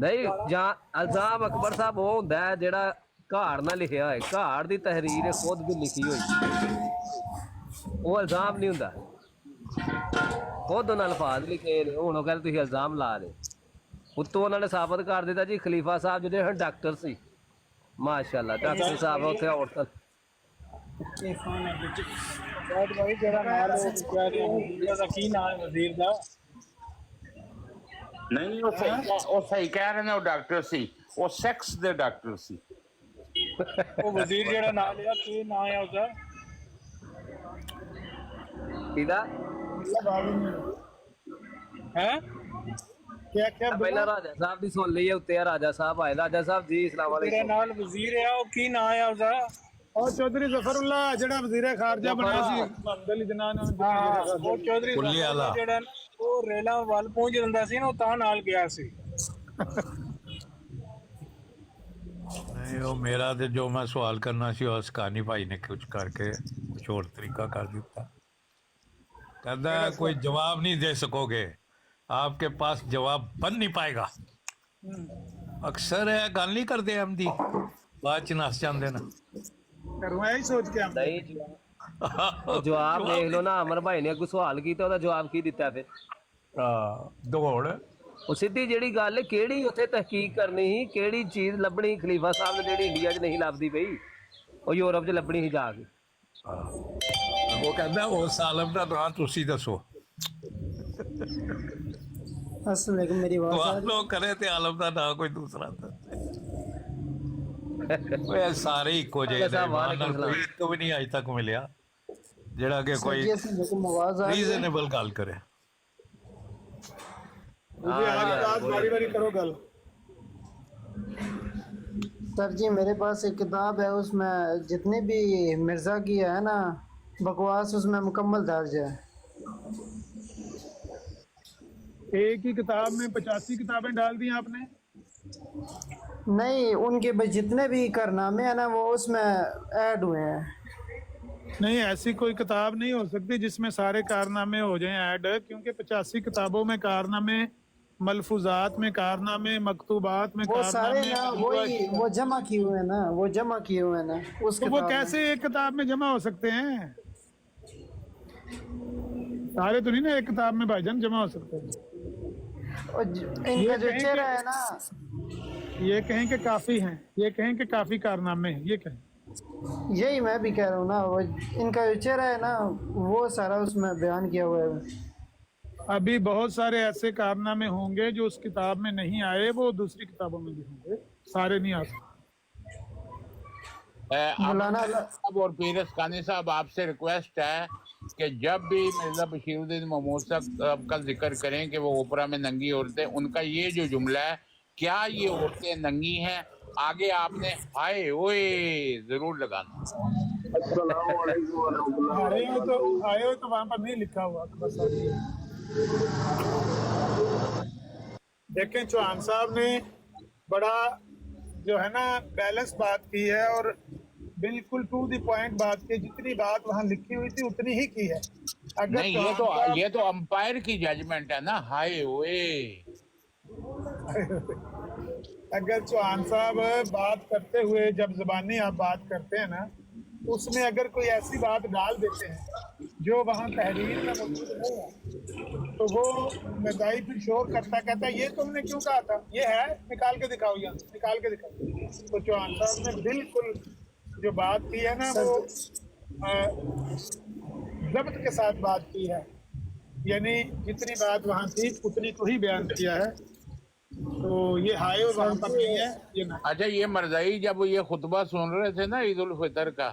नहीं ਜਾਂ ਇਲਜ਼ਾਮ ਅਕਬਰ ਸਾਹਿਬ ਉਹ ਹੁੰਦਾ ਹੈ ਜਿਹੜਾ ਘਾੜ ਨਾਲ ਲਿਖਿਆ ਹੋਏ, ਘਾੜ ਦੀ ਤਹਿਰੀਰ ਹੈ ਖੁਦ ਵੀ ਲਿਖੀ ਹੋਈ, ਉਹ ਇਲਜ਼ਾਮ ਨਹੀਂ ਹੁੰਦਾ, ਖੁਦ ਉਹਨਾਂ ਅਲਫਾਜ਼ ਲਿਖੇ ਨੇ, ਹੁਣ ਉਹ ਕਹਿੰਦੇ ਤੁਸੀਂ ਇਲਜ਼ਾਮ ਲਾ ਰਹੇ। ਉੱਤੋਂ ਉਹਨਾਂ ਨੇ ਸਾਬਤ ਕਰ ਦਿੱਤਾ ਜੀ ਖਲੀਫਾ ਸਾਹਿਬ ਜਿਹੜੇ ਹਨ ਡਾਕਟਰ ਸੀ, ਮਾਸ਼ਾਅੱਲਾ ਡਾਕਟਰ ਸਾਹਿਬ ਉੱਥੇ ਔਰਤਾਂ वजीर दा नहीं वो सही कह रहे ने, वो डॉक्टर सी, वो सेक्स दे डॉक्टर सी। वो वजीर जेड़ा नाम लिया की नाम है उसदा किदा हैं क्या क्या ਪਹਿਲਾਂ ਰਾਜਾ ਸਾਹਿਬ ਦੀ ਸੁਣ ਲਈ ਉੱਤੇ, ਰਾਜਾ ਸਾਹਿਬ ਆਏ। ਰਾਜਾ ਸਾਹਿਬ ਜੀ अस्सलाम जेड़ा वालेकुम। नाल वजीर है वो की नाम है उसदा? और चौधरी जफरुल्लाह ਜਿਹੜਾ ਵਜ਼ੀਰ ਖਾਰਜਾ ਬਣਿਆ ਸੀ ਮੁਹੰਮਦ ਅਲੀ ਜਨਾਹ ਨੇ, ਉਹ ਚੌਧਰੀ ਜਿਹੜਾ ਉਹ ਰੇਲਾ ਵੱਲ ਪਹੁੰਚ ਜਾਂਦਾ ਸੀ ਨਾ, ਉਹ ਤਾਂ ਨਾਲ ਗਿਆ ਸੀ। नहीं वो मेरा तो जो मैं सवाल करना सी उस कहानी भाई ने कुछ करके कुछ और तरीका कर दिता। कहता है कोई जवाब नहीं दे सकोगे, आपके पास जवाब बन नहीं पाएगा। अक्सर है गल नहीं करते हम दी, बाद च नस जाते ना। ਕਰੂੰ ਇਹੀ ਸੋਚ ਕੇ ਆਉਂਦਾ। ਨਹੀਂ ਜਵਾਬ ਦੇਖ ਲਓ ਨਾ, ਅਮਰ ਭਾਈ ਨੇ ਅੱਗੋਂ ਸਵਾਲ ਕੀਤਾ, ਉਹਦਾ ਜਵਾਬ ਕੀ ਦਿੱਤਾ ਫਿਰ? ਦੌੜ ਉਹ ਸਿੱਧੀ ਜਿਹੜੀ ਗੱਲ ਕਿਹੜੀ ਉੱਥੇ ਤਹਿਕੀਕ ਕਰਨੀ ਸੀ, ਕਿਹੜੀ ਚੀਜ਼ ਲੱਭਣੀ ਖਲੀਫਾ ਸਾਹਿਬ ਨੇ ਜਿਹੜੀ ਇੰਡੀਆ 'ਚ ਨਹੀਂ ਲੱਭਦੀ ਪਈ, ਉਹ ਯੂਰਪ 'ਚ ਲੱਭਣੀ ਸੀ ਜਾ ਕੇ। ਉਹ ਕਹਿੰਦਾ ਉਸ ਆਲਮ ਦਾ ਨਾਂ ਤੁਸੀਂ ਦੱਸੋ। अस्सलाम मेरी आवाज आ रही लोग करे थे आलम का ना कोई दूसरा था। ਓਏ ਸਾਰੇ ਇੱਕੋ ਜਿਹੇ ਨੇ, ਕੋਈ ਇੱਕ ਵੀ ਨਹੀਂ ਅਜੇ ਤੱਕ ਮਿਲਿਆ ਜਿਹੜਾ ਕਿ ਕੋਈ ਰੀਜ਼ਨੇਬਲ ਗੱਲ ਕਰੇ। बारी बारी करो गल। सर जी मेरे पास एक किताब है, उसमें जितनी भी मिर्जा की है ना बकवास उसमें मुकम्मल दर्ज है। एक ही किताब में 85 किताबें डाल दी आपने? नहीं, उनके जितने भी कारनामे हैं ना वो उसमें ऐड हुए हैं। नहीं, ऐसी कोई किताब नहीं हो सकती जिसमें सारे कारनामे हो जाएं ऐड, क्योंकि 85 किताबों में कारनामे, मलफूजात में कारनामे, मकतूबात में वो सारे कारनामे, ना वही वो जमा किए हुए हैं ना, वो जमा किए हुए हैं ना उस तो वो कैसे एक किताब में जमा हो सकते हैं? सारे तो नहीं ना एक किताब में भाईजान जमा हो सकते हैं। इनका जो चेहरा है ना, ये कहें कि काफी हैं, ये कहें कि काफी कारनामे हैं, ये कहें। यही मैं भी कह रहा हूँ ना, वो इनका जो चेहरा है ना वो सारा उसमें बयान किया हुआ है। अभी बहुत सारे ऐसे कारनामे होंगे जो उस किताब में नहीं आए, वो दूसरी किताबों में भी होंगे, सारे नहीं आ सकते। साहब और पीरस खानी साहब, आपसे रिक्वेस्ट है कि जब भी मिर्जा बशीरुद्दीन महमूद साहब का जिक्र करें कि वो ओपरा में नंगी औरतें, उनका ये जो जुमला है, क्या ये औरतें नंगी हैं, आगे आपने हाय ओए जरूर लगाना। आए हो तो वहां पर नहीं लिखा हुआ। बस देखें चौहान साहब ने बड़ा जो है ना बैलेंस बात की है और बिल्कुल टू द पॉइंट बात की, जितनी बात वहां लिखी हुई थी उतनी ही की है। अगर नहीं, ये तो अंपायर की जजमेंट है ना, हाय ओए। अगर चौहान साहब बात करते हुए जब ज़बानी आप बात करते हैं ना, उसमें अगर कोई ऐसी बात डाल देते हैं जो वहाँ तहरीर में मौजूद नहीं है, तो वो मज़ाही फिर शोर कहता है ये तुमने क्यों कहा था, ये है, निकाल के दिखाओ, यहाँ निकाल के दिखाओ। तो चौहान साहब ने बिल्कुल जो बात की है ना वो ज़ब्त के साथ बात की है, यानी जितनी बात वहाँ थी उतनी को ही बयान किया है। तो ये हाय और वहाँ पर नहीं है, ये ना। अच्छा, ये मरज़ाई जब ये खुतबा सुन रहे थे ना ईद उल फितर का,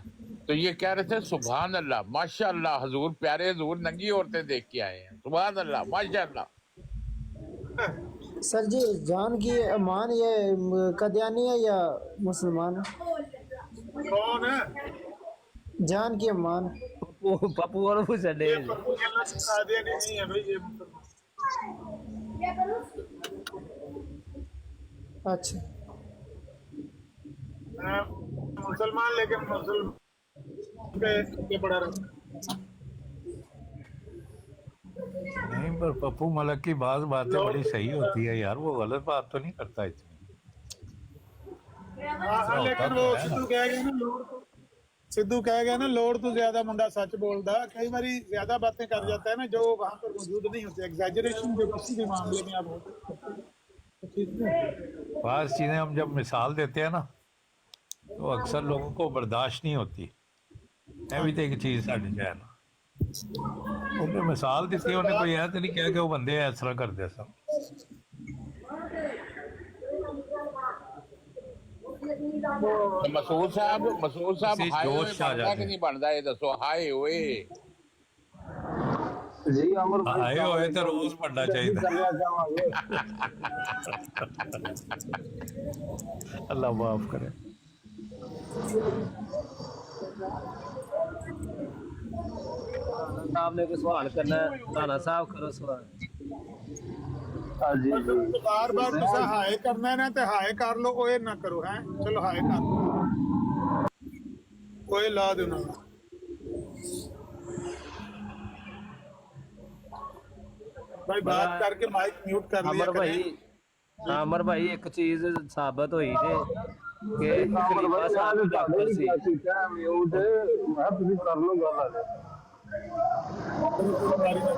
तो ये कह रहे थे सुभान अल्लाह, माशाअल्लाह, हजूर प्यारे हजूर नंगी औरतें देख के आए हैं। सुभान अल्लाह माशाअल्लाह। सर जी जान की अमान ये कदियानी है या मुसलमान है? कौन है जान की अमान? पप्पू और वो चले ये पप्पू कहना कादियानी नहीं है भाई, ये मुसलमान। अच्छा मुसलमान लेकिन मुसलमान पे पड़ा रहता। नहीं, पर पप्पू मलक की बातें बड़ी सही होती है यार, वो गलत बात तो नहीं करता इतनी। हाँ लेकिन वो सिद्धू कह गया ना सिद्धू कह गया ना लोड तो ज्यादा मुंडा सच बोलता, कई बार ज्यादा बातें कर जाता है ना जो वहां पर मौजूद नहीं होते, एग्जैजरेशन जो किसी भी मामले में आप होते। बात चीजें हम जब मिसाल देते हैं ना तो अक्सर लोगों को बर्दाश्त नहीं होती। मैं भी तो एक चीज साढ़े है ना उन्हें मिसाल दी थी, उन्हें कोई है तो नहीं कह के वो बंदे इस तरह करते सब। मसूद साहब हाय होए जोश आ बनदा जाते कि नहीं बनदा, ये दसो। हाय होए जी अमर भाई आए होए तो रोज पढ़ना चाहिए। अल्लाह माफ करे। साहब ने कोई सवाल करना है, राणा साहब करो सवाल। बार बार तुसा हाय करना है ना तो हाय कर लो, ओए ना करो है। चलो हाय कर लो, ओए ला दो ना। भाई बात करके माइक म्यूट कर लिया अमर भाई एक चीज साबित हुई जे कि खलीफा साहब डॉक्टर सी।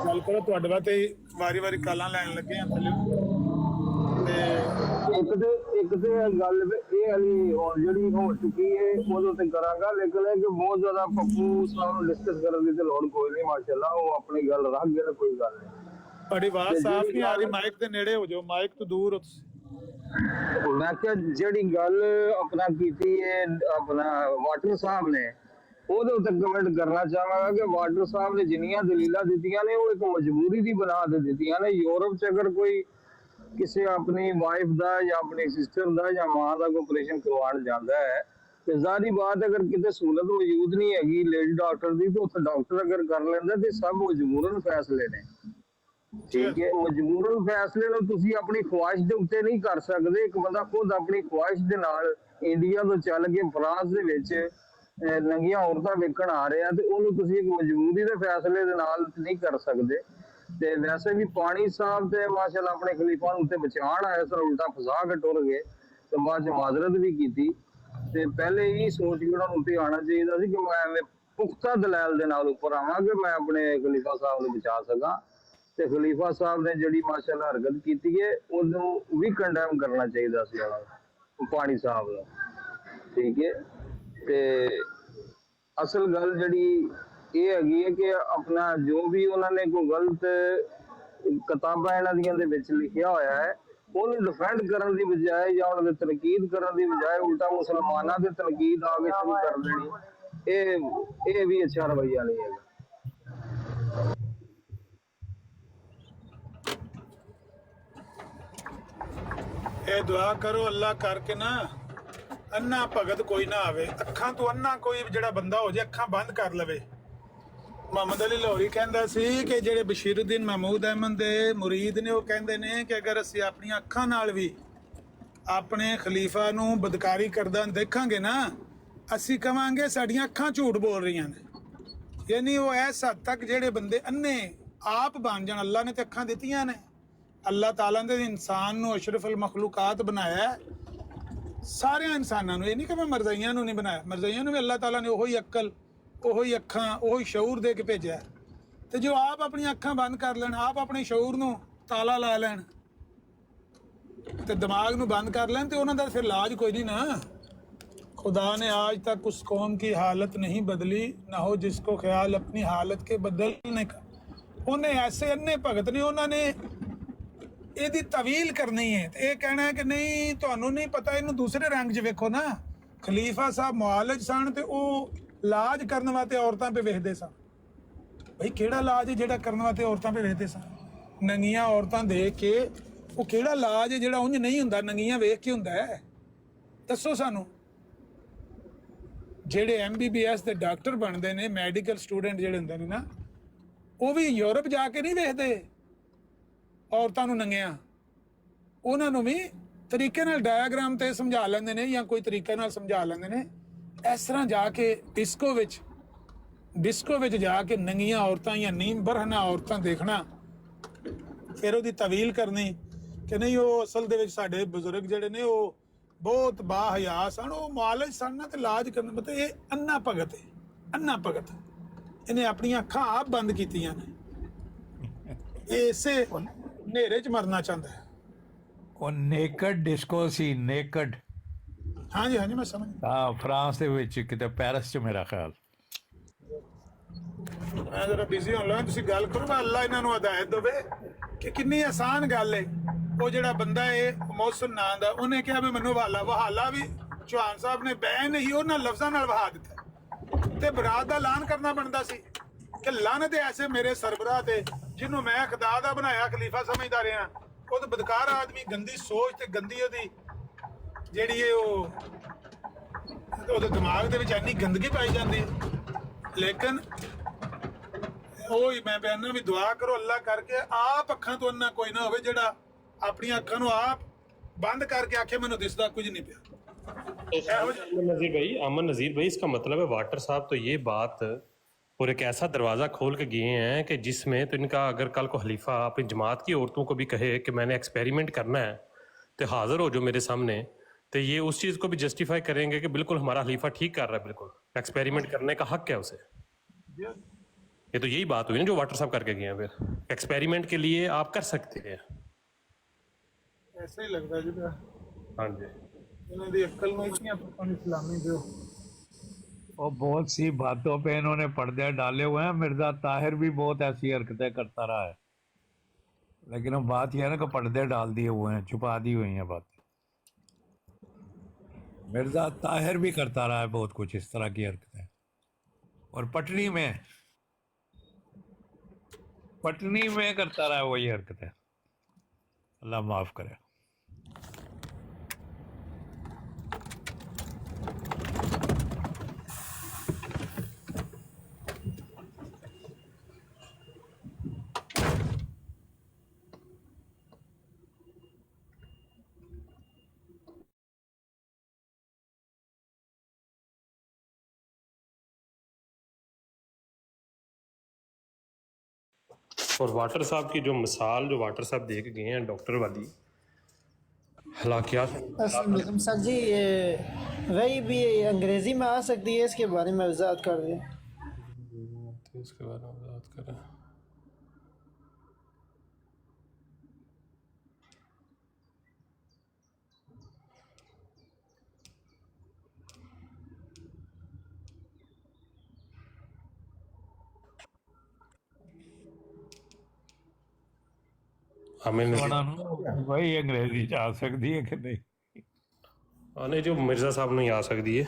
गल करो ਤੁਹਾਡੇ ਵਾਸਤੇ ਵਾਰੀ ਕਾਲਾਂ ਲੈਣ ਲੱਗੇ ਆ ਥੱਲੇ ਤੇ ਇੱਕ ਤੇ ਗੱਲ ਇਹ ਵਾਲੀ ਜਿਹੜੀ ਹੋ ਚੁੱਕੀ ਹੈ ਉਹਦੇ ਉੱਤੇ ਕਰਾਂਗਾ, ਲੇਕਿਨ ਇਹ ਕਿ ਬਹੁਤ ਜ਼ਿਆਦਾ ਪੱਪੂ ਸਾਹਿਬ ਨੂੰ ਡਿਸਕਸ ਕਰਨ ਦੀ ਤੇ ਲੋੜ ਕੋਈ ਨਹੀਂ। ਮਾਸ਼ਾਅੱਲਾ ਉਹ ਆਪਣੀ ਗੱਲ ਰੱਖ ਗਏ, ਕੋਈ ਗੱਲ ਨਹੀਂ। ਤੁਹਾਡੀ ਆਵਾਜ਼ ਸਾਫ਼ ਨਹੀਂ ਆ ਰਹੀ, ਮਾਈਕ ਦੇ ਨੇੜੇ ਹੋ ਜਾਓ, ਮਾਈਕ ਤੋਂ ਦੂਰ ਹੋ ਤੁਸੀਂ। ਮੈਂ ਕਿਹਾ ਜਿਹੜੀ ਗੱਲ ਆਪਣਾ ਕੀਤੀ ਹੈ ਆਪਣਾ ਵਾਟਰ ਸਾਹਿਬ ਨੇ, ਉਹਦੇ ਉੱਤੇ ਕਮੈਂਟ ਕਰਨਾ ਚਾਹਾਂਗਾ ਕਿ ਵਾਟਰ ਸਾਹਿਬ ਨੇ ਜਿੰਨੀਆਂ ਦਲੀਲਾਂ ਦਿੱਤੀਆਂ ਨੇ ਉਹ ਇੱਕ ਮਜਬੂਰੀ ਦੀ ਬਣਾ ਤੇ ਦਿੱਤੀਆਂ ਨੇ। ਯੂਰਪ 'ਚ ਅਗਰ ਕੋਈ ਕਿਸੇ ਆਪਣੀ ਵਾਈਫ ਦਾ ਜਾਂ ਆਪਣੀ ਸਿਸਟਰ ਦਾ ਜਾਂ ਮਾਂ ਦਾ ਕੋਈ ਆਪਰੇਸ਼ਨ ਕਰਵਾਉਣ ਜਾਂਦਾ ਹੈ ਤੇ ਜ਼ਾਹਰੀ ਬਾਤ ਅਗਰ ਕਿਤੇ ਸਹੂਲਤ ਮੌਜੂਦ ਨਹੀਂ ਹੈਗੀ ਲੇਡੀ ਡਾਕਟਰ ਦੀ, ਤੇ ਉੱਥੇ ਡਾਕਟਰ ਅਗਰ ਕਰ ਲੈਂਦਾ ਤੇ ਸਭ ਮਜਬੂਰਨ ਫੈਸਲੇ ਨੇ। ਠੀਕ ਹੈ, ਮਜਬੂਰਨ ਫੈਸਲੇ ਨੂੰ ਤੁਸੀਂ ਆਪਣੀ ਖੁਆਇਸ਼ ਦੇ ਉੱਤੇ ਨਹੀਂ ਕਰ ਸਕਦੇ। ਇੱਕ ਬੰਦਾ ਖੁਦ ਆਪਣੀ ਖੁਆਇਸ਼ ਦੇ ਨਾਲ ਇੰਡੀਆ ਤੋਂ ਚੱਲ ਕੇ ਫਰਾਂਸ ਦੇ ਵਿੱਚ ਨੰਗੀਆਂ ਔਰਤਾਂ ਵੇਖਣ ਆ ਰਿਹਾ ਤੇ ਉਹਨੂੰ ਤੁਸੀਂ ਇੱਕ ਮਜਬੂਰੀ ਦੇ ਫੈਸਲੇ ਦੇ ਨਾਲ ਨਹੀਂ ਕਰ ਸਕਦੇ। ਤੇ ਵੈਸੇ ਵੀ ਪਾਣੀ ਸਾਹਿਬ ਤੇ ਮਾਸ਼ਾਅੱਲਾ ਆਪਣੇ ਖਲੀਫਾ ਨੂੰ ਉੱਤੇ ਬਚਾਉਣ ਆਏ ਸਨ, ਉਲਟਾ ਫਸਾ ਕੇ ਟੁਰ ਗਏ ਤੇ ਬਾਅਦ ਚ ਮਾਜ਼ਰਤ ਵੀ ਕੀਤੀ। ਤੇ ਪਹਿਲੇ ਹੀ ਸੋਚ ਕੇ ਉਹਨਾਂ ਨੂੰ ਉੱਤੇ ਆਉਣਾ ਚਾਹੀਦਾ ਸੀ ਕਿ ਮੈਂ ਐਵੇਂ ਪੁਖਤਾ ਦਲਾਲ ਦੇ ਨਾਲ ਉੱਪਰ ਆਵਾਂ ਕਿ ਮੈਂ ਆਪਣੇ ਖਲੀਫਾ ਸਾਹਿਬ ਨੂੰ ਬਚਾ ਸਕਾਂ। ਤੇ ਖਲੀਫਾ ਸਾਹਿਬ ਨੇ ਜਿਹੜੀ ਮਾਸ਼ਾਅੱਲਾ ਹਰਕਤ ਕੀਤੀ ਹੈ ਉਹਨੂੰ ਵੀ ਕੰਡੈਮ ਕਰਨਾ ਚਾਹੀਦਾ ਸੀ ਪਾਣੀ ਸਾਹਿਬ ਦਾ। ਠੀਕ ਹੈ, ਤੇ ਅਸਲ ਗੱਲ ਜਿਹੜੀ ਇਹ ਹੈਗੀ ਹੈ ਕਿ ਆਪਣਾ ਜੋ ਵੀ ਉਹਨਾਂ ਨੇ ਕੋਈ ਗਲਤ ਕਿਤਾਬਾਂ ਇਹਨਾਂ ਦੀਆਂ ਦੇ ਵਿੱਚ ਲਿਖਿਆ ਹੋਇਆ ਹੈ ਉਹਨੂੰ ਡਿਫੈਂਡ ਕਰਨ ਦੀ ਬਜਾਏ ਜਾਂ ਉਹਨਾਂ ਦੇ ਤਨਕੀਦ ਕਰਨ ਦੀ ਬਜਾਏ ਉਲਟਾ ਮੁਸਲਮਾਨਾਂ ਦੇ ਤਨਕੀਦ ਆ ਕੇ ਸ਼ੁਰੂ ਕਰ ਦੇਣੀ, ਇਹ ਵੀ ਅੱਛਾ ਰਵੱਈਆ ਨਹੀਂ ਹੈਗਾ। ਇਹ ਦੁਆ ਕਰੋ ਅੱਲਾ ਕਰਕੇ ਨਾ ਅੰਨਾ ਭਗਤ ਕੋਈ ਨਾ ਆਵੇ, ਅੱਖਾਂ ਤੋਂ ਅੰਨਾ ਕੋਈ ਜਿਹੜਾ ਬੰਦਾ ਹੋ ਜਾਏ, ਅੱਖਾਂ ਬੰਦ ਕਰ ਲਵੇ। ਮੁਹੰਮਦ ਅਲੀ ਲਾਹੌਰੀ ਕਹਿੰਦਾ ਸੀ ਕਿ ਜਿਹੜੇ ਬਸ਼ੀਰੁੱਦੀਨ ਮਹਿਮੂਦ ਅਹਿਮਦ ਦੇ ਮੁਰੀਦ ਨੇ ਉਹ ਕਹਿੰਦੇ ਨੇ ਕਿ ਅਗਰ ਅਸੀਂ ਆਪਣੀਆਂ ਅੱਖਾਂ ਨਾਲ ਵੀ ਆਪਣੇ ਖਲੀਫਾ ਨੂੰ ਬਦਕਾਰੀ ਕਰਦਾ ਦੇਖਾਂਗੇ ਨਾ, ਅਸੀਂ ਕਵਾਂਗੇ ਸਾਡੀਆਂ ਅੱਖਾਂ ਝੂਠ ਬੋਲ ਰਹੀਆਂ ਨੇ। ਯਾਨੀ ਉਹ ਇਸ ਹੱਦ ਤੱਕ ਜਿਹੜੇ ਬੰਦੇ ਅੰਨੇ ਆਪ ਬਣ ਜਾਣ। ਅੱਲਾ ਨੇ ਤੇ ਅੱਖਾਂ ਦਿੱਤੀਆਂ ਨੇ, ਅੱਲਾਹ ਤਾਲਾ ਨੇ ਇਨਸਾਨ ਨੂੰ ਅਸ਼ਰਫ ਅਲ ਮਖਲੂਕਾਤ ਬਣਾਇਆ, ਸਾਰਿਆਂ ਇਨਸਾਨਾਂ ਨੂੰ। ਇਹ ਨਹੀਂ ਕਿ ਮੈਂ ਮਰਜ਼ਾਈਆਂ ਨੂੰ ਨਹੀਂ ਬਣਾਇਆ, ਮਰਜ਼ਾਈਆਂ ਨੂੰ ਵੀ ਅੱਲਾਹ ਤਾਲਾ ਨੇ ਉਹੀ ਅਕਲ, ਉਹੀ ਅੱਖਾਂ, ਉਹੀ ਸ਼ਊਰ ਦੇ ਕੇ ਭੇਜਿਆ। ਤੇ ਜੋ ਆਪ ਆਪਣੀਆਂ ਅੱਖਾਂ ਬੰਦ ਕਰ ਲੈਣ, ਆਪ ਆਪਣੇ ਸ਼ਊਰ ਨੂੰ ਤਾਲਾ ਲਾ ਲੈਣ ਤੇ ਦਿਮਾਗ ਨੂੰ ਬੰਦ ਕਰ ਲੈਣ, ਤੇ ਉਹਨਾਂ ਦਾ ਫਿਰ ਇਲਾਜ ਕੋਈ ਨਹੀਂ ਨਾ। खुदा ने आज तक उस कौम की हालत नहीं बदली, ना हो जिसको ख्याल अपनी हालत के बदलने का। उन्हें ऐसे अन्ने भगत ने, उन्होंने ਇਹਦੀ ਤਵੀਲ ਕਰਨੀ ਹੈ ਤੇ ਇਹ ਕਹਿਣਾ ਹੈ ਕਿ ਨਹੀਂ ਤੁਹਾਨੂੰ ਨਹੀਂ ਪਤਾ, ਇਹਨੂੰ ਦੂਸਰੇ ਰੰਗ 'ਚ ਵੇਖੋ ਨਾ। ਖਲੀਫਾ ਸਾਹਿਬ ਮੁਆਲਜ ਸਨ ਤੇ ਉਹ ਇਲਾਜ ਕਰਨ ਵਾਸਤੇ ਔਰਤਾਂ 'ਤੇ ਵੇਖਦੇ ਸਨ। ਭਾਈ ਕਿਹੜਾ ਇਲਾਜ ਹੈ ਜਿਹੜਾ ਕਰਨ ਵਾਸਤੇ ਔਰਤਾਂ ਭੇਜਦੇ ਸਨ? ਨੰਗੀਆਂ ਔਰਤਾਂ ਦੇਖ ਕੇ ਉਹ ਕਿਹੜਾ ਇਲਾਜ ਹੈ ਜਿਹੜਾ ਉਂਝ ਨਹੀਂ ਹੁੰਦਾ, ਨੰਗੀਆਂ ਵੇਖ ਕੇ ਹੁੰਦਾ ਹੈ? ਦੱਸੋ ਸਾਨੂੰ। ਜਿਹੜੇ MBBS ਦੇ ਡਾਕਟਰ ਬਣਦੇ ਨੇ, ਮੈਡੀਕਲ ਸਟੂਡੈਂਟ ਜਿਹੜੇ ਹੁੰਦੇ ਨੇ ਨਾ, ਉਹ ਵੀ ਯੂਰਪ ਜਾ ਕੇ ਨਹੀਂ ਵੇਖਦੇ ਔਰਤਾਂ ਨੂੰ ਨੰਗੀਆਂ, ਉਹਨਾਂ ਨੂੰ ਵੀ ਤਰੀਕੇ ਨਾਲ ਡਾਇਆਗ੍ਰਾਮ ਤੇ ਸਮਝਾ ਲੈਂਦੇ ਨੇ ਜਾਂ ਕੋਈ ਤਰੀਕੇ ਨਾਲ ਸਮਝਾ ਲੈਂਦੇ ਨੇ। ਇਸ ਤਰ੍ਹਾਂ ਜਾ ਕੇ ਡਿਸਕੋ ਵਿੱਚ ਜਾ ਕੇ ਨੰਗੀਆਂ ਔਰਤਾਂ ਜਾਂ ਨੀਮ ਬਰਹਨਾ ਔਰਤਾਂ ਦੇਖਣਾ, ਫਿਰ ਉਹਦੀ ਤਵੀਲ ਕਰਨੀ ਕਿ ਨਹੀਂ ਉਹ ਅਸਲ ਦੇ ਵਿੱਚ ਸਾਡੇ ਬਜ਼ੁਰਗ ਜਿਹੜੇ ਨੇ ਉਹ ਬਹੁਤ ਬਾਹਯਾ ਸਨ, ਉਹ ਮੁਆਲਜ ਸਨ ਨਾ, ਤੇ ਇਲਾਜ ਕਰਨ। ਮਤਲਬ ਇਹ ਅੰਨਾ ਭਗਤ ਹੈ, ਅੰਨਾ ਭਗਤ। ਇਹਨੇ ਆਪਣੀਆਂ ਅੱਖਾਂ ਆਪ ਬੰਦ ਕੀਤੀਆਂ ਨੇ, ਇਹ ਇਸੇ ਹਨੇਰੇ 'ਚ ਮਰਨਾ ਚਾਹੁੰਦਾ ਹੈ। ਉਹ ਨੇਕਡ ਡਿਸਕੋ ਸੀ, ਨੇਕਡ। ਹਾਂਜੀ ਹਾਂਜੀ ਮੈਂ ਸਮਝ। ਹਾਂ, ਫਰਾਂਸ ਦੇ ਵਿੱਚ ਕਿਤੇ ਪੈਰਿਸ 'ਚ ਮੇਰਾ ਖਿਆਲ। ਮੈਂ ਜਰਾ ਬਿਜ਼ੀ ਹੋਣ ਲੱਗਾ, ਤੁਸੀਂ ਗੱਲ ਕਰੋ। ਅੱਲਾ ਇਹਨਾਂ ਨੂੰ ਹਦਾਇਤ ਦੇਵੇ ਕਿ ਕਿੰਨੀ ਆਸਾਨ ਗੱਲ ਹੈ। ਉਹ ਜਿਹੜਾ ਬੰਦਾ ਹੈ ਮੌਸਮ ਨਾਂ ਦਾ, ਉਹਨੇ ਕਿਹਾ ਵੀ ਮੈਨੂੰ ਵਹਾਲਾ ਵੀ ਚੌਹਾਨ ਸਾਹਿਬ ਨੇ ਬੈਨ ਹੀ ਉਹਨਾਂ ਲਫ਼ਜ਼ਾਂ ਨਾਲ ਵਹਾ ਦਿੱਤਾ, ਤੇ ਬਰਾਤ ਦਾ ਐਲਾਨ ਕਰਨਾ ਬਣਦਾ ਸੀ ਕਿ ਲਾਨਤ ਐਸੇ ਮੇਰੇ ਸਰਬਰਾਹ ਤੇ ਜਿਹਨੂੰ ਮੈਂ ਖੁਦਾ ਦਾ ਬਣਾਇਆ ਖਲੀਫਾ ਸਮਝਦਾ ਰਿਹਾ। ਉਹ ਤਾਂ ਬਦਕਾਰ ਆਦਮੀ, ਗੰਦੀ ਸੋਚ ਤੇ ਗੰਦੀ ਉਹਦੀ ਜਿਹੜੀ ਹੈ ਉਹ ਉਹਦੇ ਦਿਮਾਗ ਦੇ ਵਿੱਚ ਇੰਨੀ ਗੰਦਗੀ ਪਾਈ ਜਾਂਦੀ। ਲੇਕਿਨ ਉਹ ਹੀ ਮੈਂ ਕਹਿੰਦਾ ਵੀ ਦੁਆ ਕਰੋ ਅੱਲਾ ਕਰਕੇ ਆਪ ਅੱਖਾਂ ਤੋਂ ਅੰਨਾ ਕੋਈ ਨਾ ਹੋਵੇ ਜਿਹੜਾ ਆਪਣੀਆਂ ਅੱਖਾਂ ਨੂੰ ਆਪ ਬੰਦ करके आखे मैंने दिसदा कुछ नहीं पिया। अमन नज़ीर भाई इसका मतलब है वाटर साहब तो ये बात और एक ऐसा दरवाज़ा खोल के गए हैं कि जिसमें तो इनका अगर कल को खलीफा अपनी जमात की औरतों को भी कहे कि मैंने एक्सपेरिमेंट करना है तो हाजिर हो जो मेरे सामने, तो ये उस चीज़ को भी जस्टिफाई करेंगे कि बिल्कुल हमारा खलीफा ठीक कर रहा है, बिल्कुल एक्सपेरिमेंट करने का हक है उसे। ये तो यही बात हुई ना जो वाटर साहब करके गए हैं। फिर एक्सपेरिमेंट के लिए आप कर सकते हैं। ऐसे ही लगता है जी। हाँ जी, इन्हों दी अक्ल में इतनी अपन इस्लामी दो। और बहुत सी बातों पे इन्होंने पर्दे डाले हुए हैं। मिर्जा ताहिर भी बहुत ऐसी हरकतें करता रहा है, लेकिन वो बात यह है ना कि पर्दे डाल दिए हुए हैं, छुपा दी हुई हैं बातें। मिर्जा ताहिर भी करता रहा है बहुत कुछ इस तरह की हरकतें। और पटनी में करता रहा है वही हरकतें। अल्लाह माफ करे। और वाटर साहब की जो मिसाल जो वाटर साहब दे के गए हैं डॉक्टर वाली हलाकियात। सर जी ये वही भी अंग्रेजी में आ सकती है, इसके बारे में वजाहत कर दें। इसके बारे में वजाहत करें। वही अंग्रेजी आ सकती है कि नहीं? नहीं, जो मिर्ज़ा साहब नहीं आ सकती है,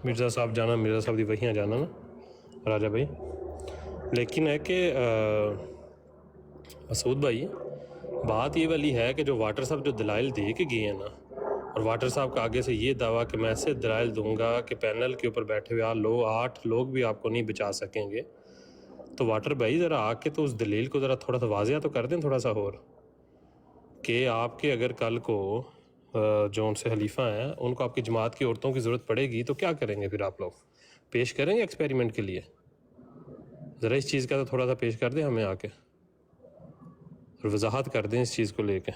मिर्ज़ा साहब जाना, मिर्ज़ा साहब की वही जाना ना राजा भाई। लेकिन है कि मसूद भाई बात ये वाली है कि जो वाटर साहब जो दलाइल दे के गए हैं ना, और वाटर साहब का आगे से ये दावा कि मैं ऐसे दलाइल दूंगा कि पैनल के ऊपर बैठे हुए 8 लोग भी आपको नहीं बचा सकेंगे, तो वाटर भाई ज़रा आके तो उस दलील को ज़रा थोड़ा सा वाज़िया तो कर दें थोड़ा सा और, कि आपके अगर कल को जो उनसे खलीफा हैं उनको आपकी जमात की औरतों की ज़रूरत पड़ेगी तो क्या करेंगे? फिर आप लोग पेश करेंगे एक्सपेरिमेंट के लिए? ज़रा इस चीज़ का तो थोड़ा सा पेश कर दें हमें आके, और वजाहत कर दें इस चीज़ को लेके।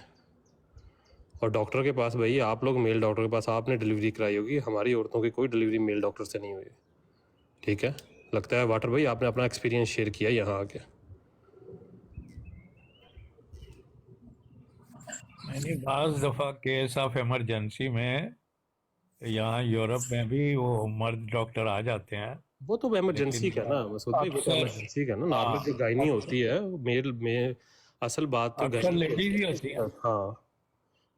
और डॉक्टर के पास भाई आप लोग मेल डॉक्टर के पास आपने डिलीवरी कराई होगी, हमारी औरतों की कोई डिलीवरी मेल डॉक्टर से नहीं हुई, ठीक है? लगता है वाटर भाई आपने अपना एक्सपीरियंस शेयर किया यहाँ आके। नहीं, बाज़ दफ़ा केस ऑफ इमरजेंसी में यहाँ यूरोप में भी वो मर्द डॉक्टर आ जाते हैं। वो तो इमरजेंसी का ना मसूद भाई, वो तो इमरजेंसी का ना, नॉर्मल जो गायनी होती है मेल में असल बात तो लेडीज ही होती है। हाँ,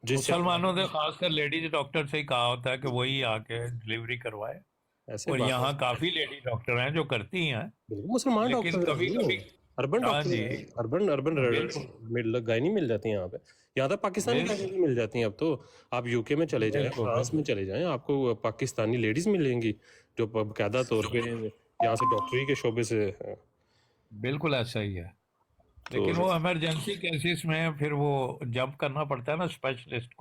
मुसलमानों से खासकर लेडीज डॉक्टर से ही कहा होता है कि वही आके डिलीवरी करवाए, ऐसे और बात यहाँ है। काफी लेडी डॉक्टर हैं जो करती हैं, बिल्कुल मुसलमान लेकिन डॉक्टर कभी कभी अर्बन हाँ डॉक्टर जी अर्बन बिल्कुल गायनी मिल जाती है यहाँ पे, यहाँ तक पाकिस्तानी बिल्कुल गायनी भी मिल जाती हैं अब तो। आप यूके में चले जाएं, बिल्कुल फ्रांस में चले जाएं, आपको पाकिस्तानी लेडीज मिलेंगी जो बाकायदा तौर पे यहाँ से डॉक्टरी के शोबे से हैं। बिल्कुल ऐसा ही है, तो लेकिन वो इमरजेंसी केसेस में फिर वो जंप करना पड़ता है ना स्पेशलिस्ट